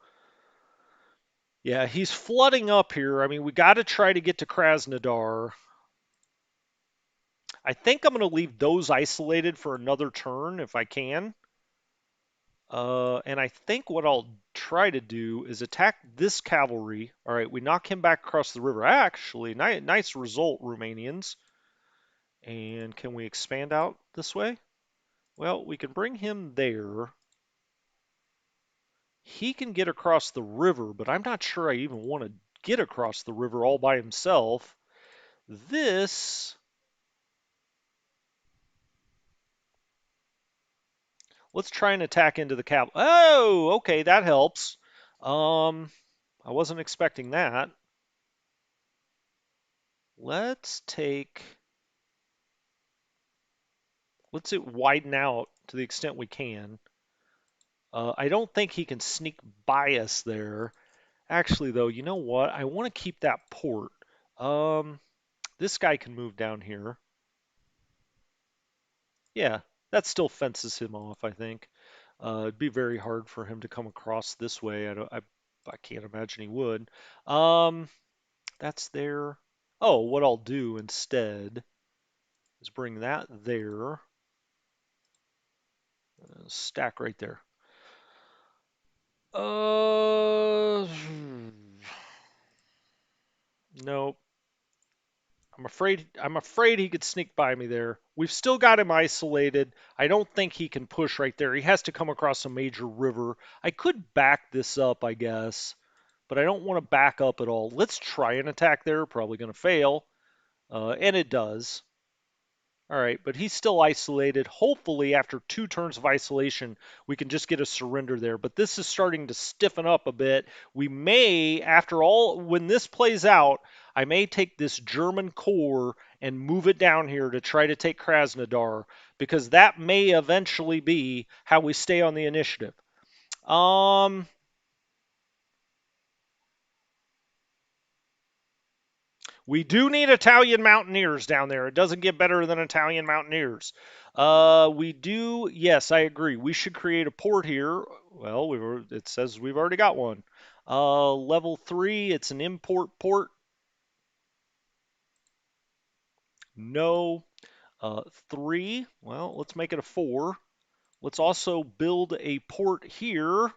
Yeah, he's flooding up here. I mean, we got to try to get to Krasnodar. I think I'm going to leave those isolated for another turn if I can. And I think what I'll try to do is attack this cavalry. All right, we knock him back across the river. Actually, nice result, Romanians. And can we expand out this way? Well, we can bring him there. He can get across the river, but I'm not sure I even want to get across the river all by himself. This, let's try and attack into the cap. Oh, okay, that helps. Um, I wasn't expecting that. Let's take, let's widen out to the extent we can. I don't think he can sneak by us there. Actually, though, you know what? I want to keep that port. Um, this guy can move down here. Yeah, that still fences him off, I think. It'd be very hard for him to come across this way. I can't imagine he would. Um, that's there. Oh, what I'll do instead is bring that there. Stack right there. Uh, nope. I'm afraid he could sneak by me there. We've still got him isolated. I don't think he can push right there. He has to come across a major river. I could back this up, I guess, but I don't want to back up at all. Let's try an attack there. Probably going to fail, and it does. All right, but he's still isolated. Hopefully, after 2 turns of isolation, we can just get a surrender there. But this is starting to stiffen up a bit. We may, after all, when this plays out, I may take this German core and move it down here to try to take Krasnodar, because that may eventually be how we stay on the initiative. Um, We do need Italian mountaineers down there. It doesn't get better than Italian mountaineers. We do. Yes, I agree. We should create a port here. Well, it says we've already got one. Level 3. It's an import port. No. 3. Well, let's make it a 4. Let's also build a port here.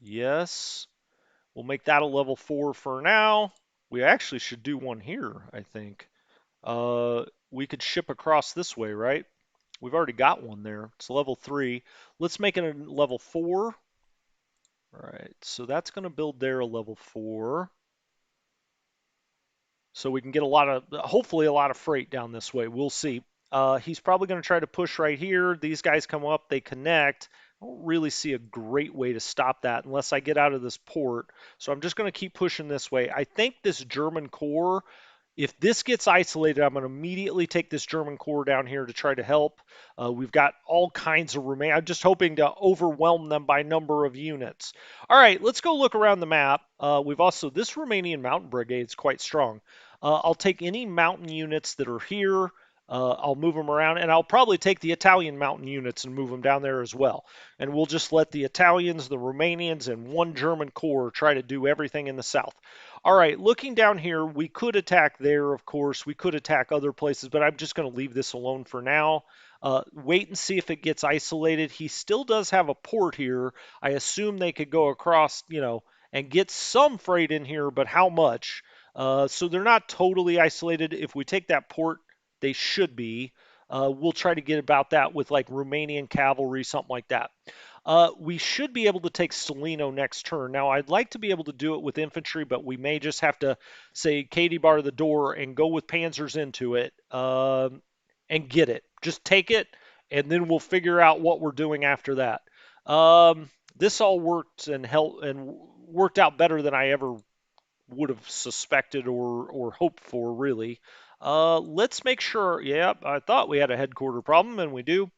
Yes. We'll make that a level 4 for now. We actually should do one here, I think. We could ship across this way, right? We've already got one there. It's level 3. Let's make it a level 4. All right, so that's going to build there a level 4. So we can get hopefully a lot of freight down this way. We'll see. He's probably going to try to push right here. These guys come up, they connect. I don't really see a great way to stop that unless I get out of this port. So I'm just going to keep pushing this way. I think this German core, if this gets isolated, I'm going to immediately take this German core down here to try to help. We've got all kinds of remain. I'm just hoping to overwhelm them by number of units. All right, let's go look around the map. We've also, this Romanian mountain brigade is quite strong. I'll take any mountain units that are here. I'll move them around, and I'll probably take the Italian mountain units and move them down there as well. And we'll just let the Italians, the Romanians, and one German corps try to do everything in the south. All right, looking down here, we could attack there, of course. We could attack other places, but I'm just going to leave this alone for now. Wait and see if it gets isolated. He still does have a port here. I assume they could go across, and get some freight in here, but how much? So they're not totally isolated. If we take that port, they should be. We'll try to get about that with like Romanian cavalry, something like that. We should be able to take Salino next turn. Now, I'd like to be able to do it with infantry, but we may just have to say Katie bar the door and go with panzers into it and get it. Just take it, and then we'll figure out what we're doing after that. This all worked and worked out better than I ever would have suspected or hoped for, really. Let's make sure. Yep, I thought we had a headquarter problem, and we do.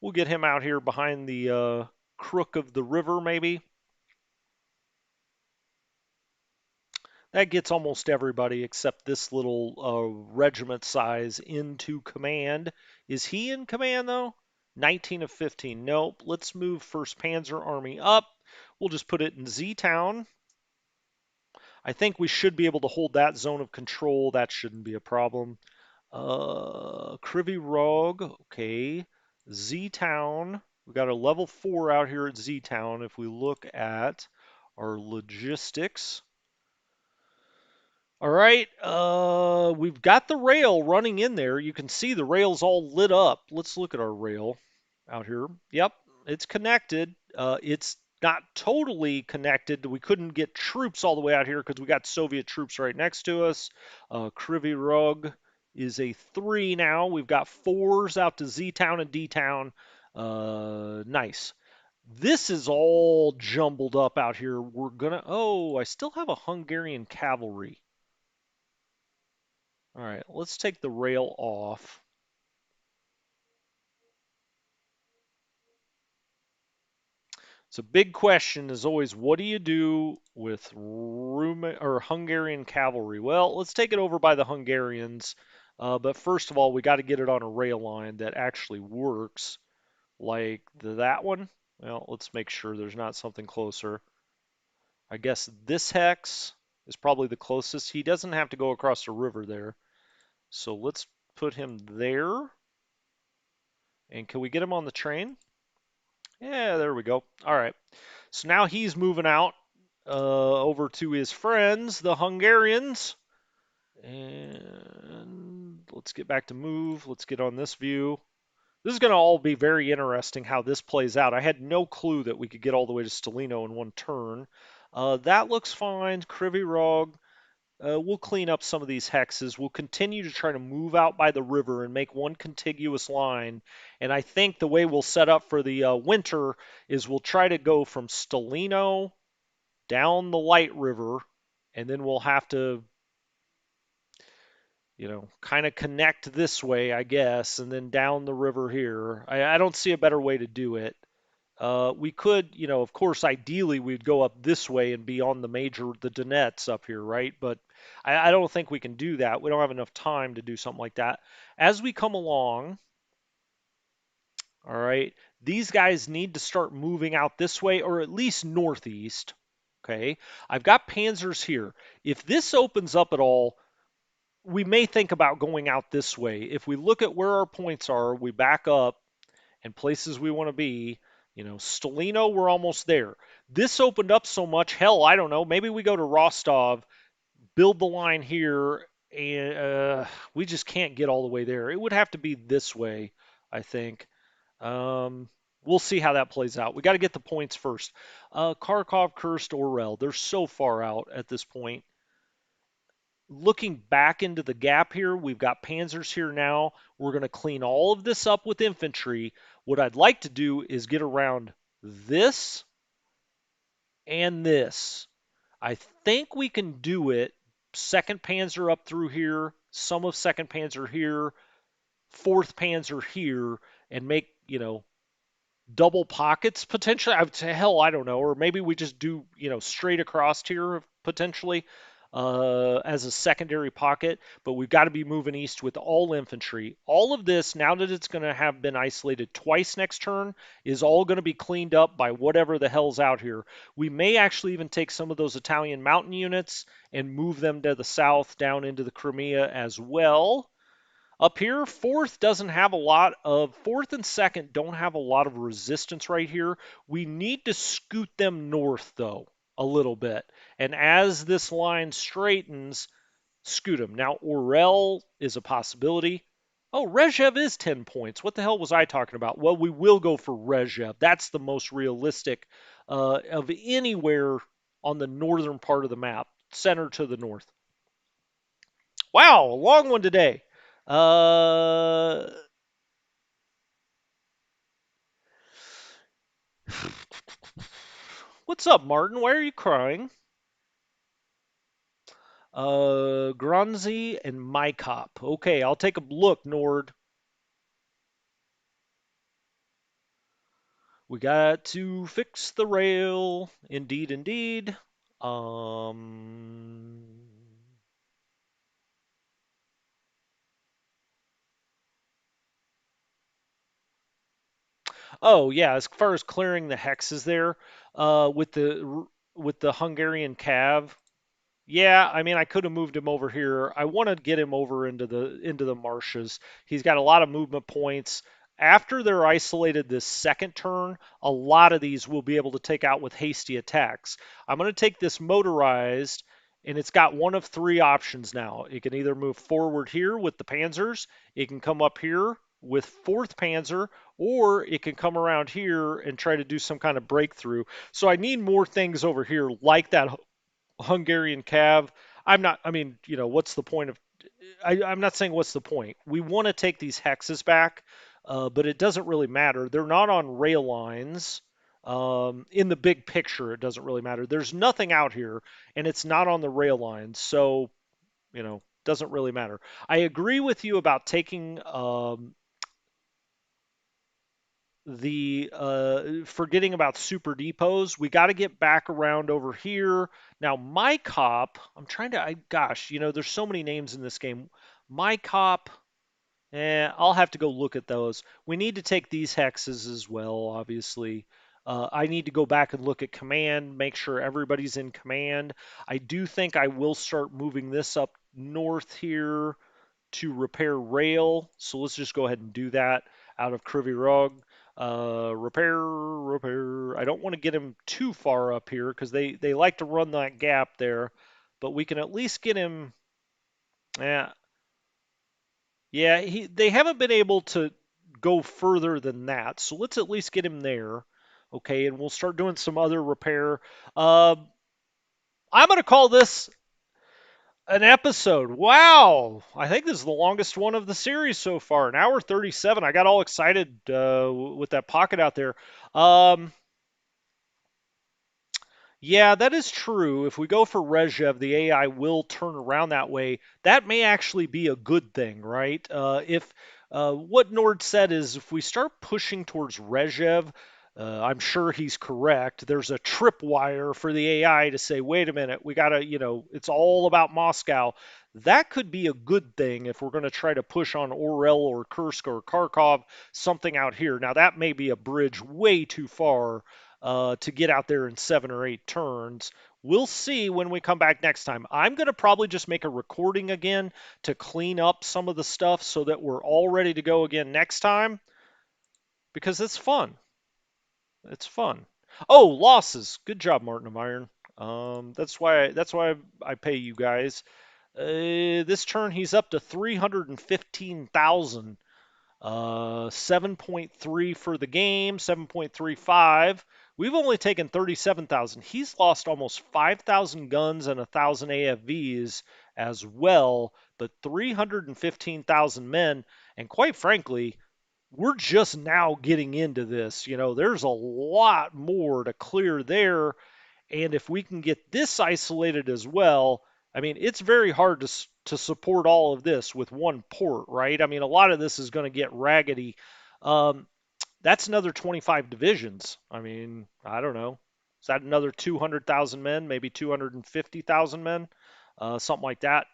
We'll get him out here behind the crook of the river, maybe. That gets almost everybody except this little regiment size into command. Is he in command, though? 19 of 15. Nope. Let's move 1st Panzer Army up. We'll just put it in Z-Town. I think we should be able to hold that zone of control. That shouldn't be a problem. Krivy Rog, okay. Z-Town. We got a level 4 out here at Z-Town. If we look at our logistics, All right, we've got the rail running in there. You can see the rail's all lit up. Let's look at our rail out here. Yep, it's connected. It's not totally connected. We couldn't get troops all the way out here because we got Soviet troops right next to us. Kryvyi Rog is a 3 now. We've got 4s out to Z-Town and D-Town. Nice. This is all jumbled up out here. We're gonna. Oh, I still have a Hungarian cavalry. All right, let's take the rail off. So big question is always, what do you do with Hungarian cavalry? Well, let's take it over by the Hungarians. But first of all, we got to get it on a rail line that actually works, like that one. Well, let's make sure there's not something closer. I guess this hex is probably the closest. He doesn't have to go across the river there. So let's put him there. And can we get him on the train? Yeah, there we go. All right. So now he's moving out over to his friends, the Hungarians. And let's get back to move. Let's get on this view. This is going to all be very interesting how this plays out. I had no clue that we could get all the way to Stalino in one turn. That looks fine. Kryvyi Rog. We'll clean up some of these hexes. We'll continue to try to move out by the river and make one contiguous line. And I think the way we'll set up for the winter is we'll try to go from Stalino down the Light River, and then we'll have to, kind of connect this way, I guess, and then down the river here. I don't see a better way to do it. We could, of course, ideally we'd go up this way and be on the Donets up here, right? But I don't think we can do that. We don't have enough time to do something like that. As we come along, all right, these guys need to start moving out this way or at least northeast. Okay, I've got panzers here. If this opens up at all, we may think about going out this way. If we look at where our points are, we back up and places we want to be. Stalino, we're almost there. This opened up so much. Hell, I don't know. Maybe we go to Rostov, build the line here, and we just can't get all the way there. It would have to be this way, I think. We'll see how that plays out. We got to get the points first. Kharkov, Kursk, Orel, they're so far out at this point. Looking back into the gap here, we've got panzers here now. We're going to clean all of this up with infantry. What I'd like to do is get around this and this. I think we can do it. Second Panzer up through here, some of Second Panzer here, Fourth Panzer here, and make, double pockets potentially. I would say, hell, I don't know. Or maybe we just do, straight across here potentially as a secondary pocket. But we've got to be moving east with all infantry. All of this, now that it's going to have been isolated twice next turn, is all going to be cleaned up by whatever the hell's out here. We may actually even take some of those Italian mountain units and move them to the south down into the Crimea as well. Up here, fourth and second don't have a lot of resistance right here. We need to scoot them north, though, a little bit. And as this line straightens, scoot them. Now, Orel is a possibility. Oh, Rezhev is 10 points. What the hell was I talking about? Well, we will go for Rezhev. That's the most realistic of anywhere on the northern part of the map, center to the north. Wow, a long one today. Uh, what's up, Martin? Why are you crying? Gronzi and Mykop. Okay, I'll take a look, Nord. We got to fix the rail. Indeed, indeed. Um. Oh yeah, as far as clearing the hexes there, with the Hungarian cav. Yeah, I mean, I could have moved him over here. I want to get him over into the marshes. He's got a lot of movement points. After they're isolated this second turn, a lot of these we'll be able to take out with hasty attacks. I'm going to take this motorized and it's got one of three options now. It can either move forward here with the Panzers, it can come up here with fourth Panzer, or it can come around here and try to do some kind of breakthrough. So I need more things over here like that Hungarian cav. I'm not, I mean, what's the point of, I'm not saying what's the point. We want to take these hexes back, but it doesn't really matter. They're not on rail lines. In the big picture, it doesn't really matter. There's nothing out here, and it's not on the rail lines, so doesn't really matter. I agree with you about taking the forgetting about super depots. We got to get back around over here. Now, my cop, I'm trying to, gosh, there's so many names in this game. My cop, I'll have to go look at those. We need to take these hexes as well, obviously. I need to go back and look at command, make sure everybody's in command. I do think I will start moving this up north here to repair rail. So let's just go ahead and do that out of Kryvyi Rog. Repair. I don't want to get him too far up here because they like to run that gap there, but we can at least get him. Yeah, yeah. They haven't been able to go further than that, so let's at least get him there. Okay, and we'll start doing some other repair. Uh, I'm going to call this an episode. Wow. I think this is the longest one of the series so far. An hour 37. I got all excited with that pocket out there. Um, yeah, that is true. If we go for Rezhev, the AI will turn around that way. That may actually be a good thing, right? If what Nord said is if we start pushing towards Rezhev, I'm sure he's correct. There's a tripwire for the AI to say, wait a minute, we got to, it's all about Moscow. That could be a good thing if we're going to try to push on Orel or Kursk or Kharkov, something out here. Now, that may be a bridge way too far to get out there in 7 or 8 turns. We'll see when we come back next time. I'm going to probably just make a recording again to clean up some of the stuff so that we're all ready to go again next time because it's fun. It's fun. Oh, losses. Good job, Martin of Iron. That's why I pay you guys. This turn he's up to 315,000. 7.3 for the game, 7.35. We've only taken 37,000. He's lost almost 5,000 guns and 1,000 AFVs as well, but 315,000 men. And quite frankly, we're just now getting into this. There's a lot more to clear there. And if we can get this isolated as well, I mean, it's very hard to support all of this with one port, right? I mean, a lot of this is going to get raggedy. Um, that's another 25 divisions. I mean, I don't know. Is that another 200,000 men, maybe 250,000 men, something like that?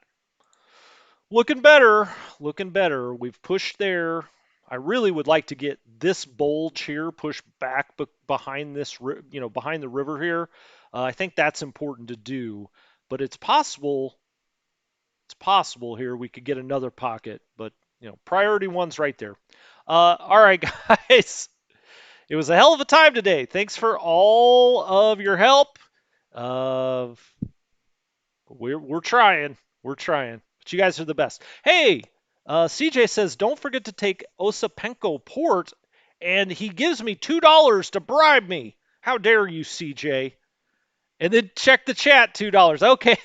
Looking better, looking better. We've pushed there. I really would like to get this bulge here pushed back behind this, behind the river here. I think that's important to do, but it's possible. It's possible here we could get another pocket, but priority one's right there. All right, guys. It was a hell of a time today. Thanks for all of your help. Uh, we're trying. We're trying. But you guys are the best. Hey, CJ says don't forget to take Osapenko Port, and he gives me $2 to bribe me. How dare you, CJ? And then check the chat, $2. Okay,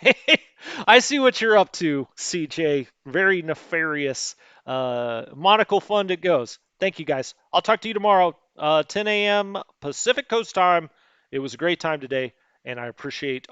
I see what you're up to, CJ. Very nefarious. Monocle fund it goes. Thank you, guys. I'll talk to you tomorrow, 10 a.m. Pacific Coast time. It was a great time today, and I appreciate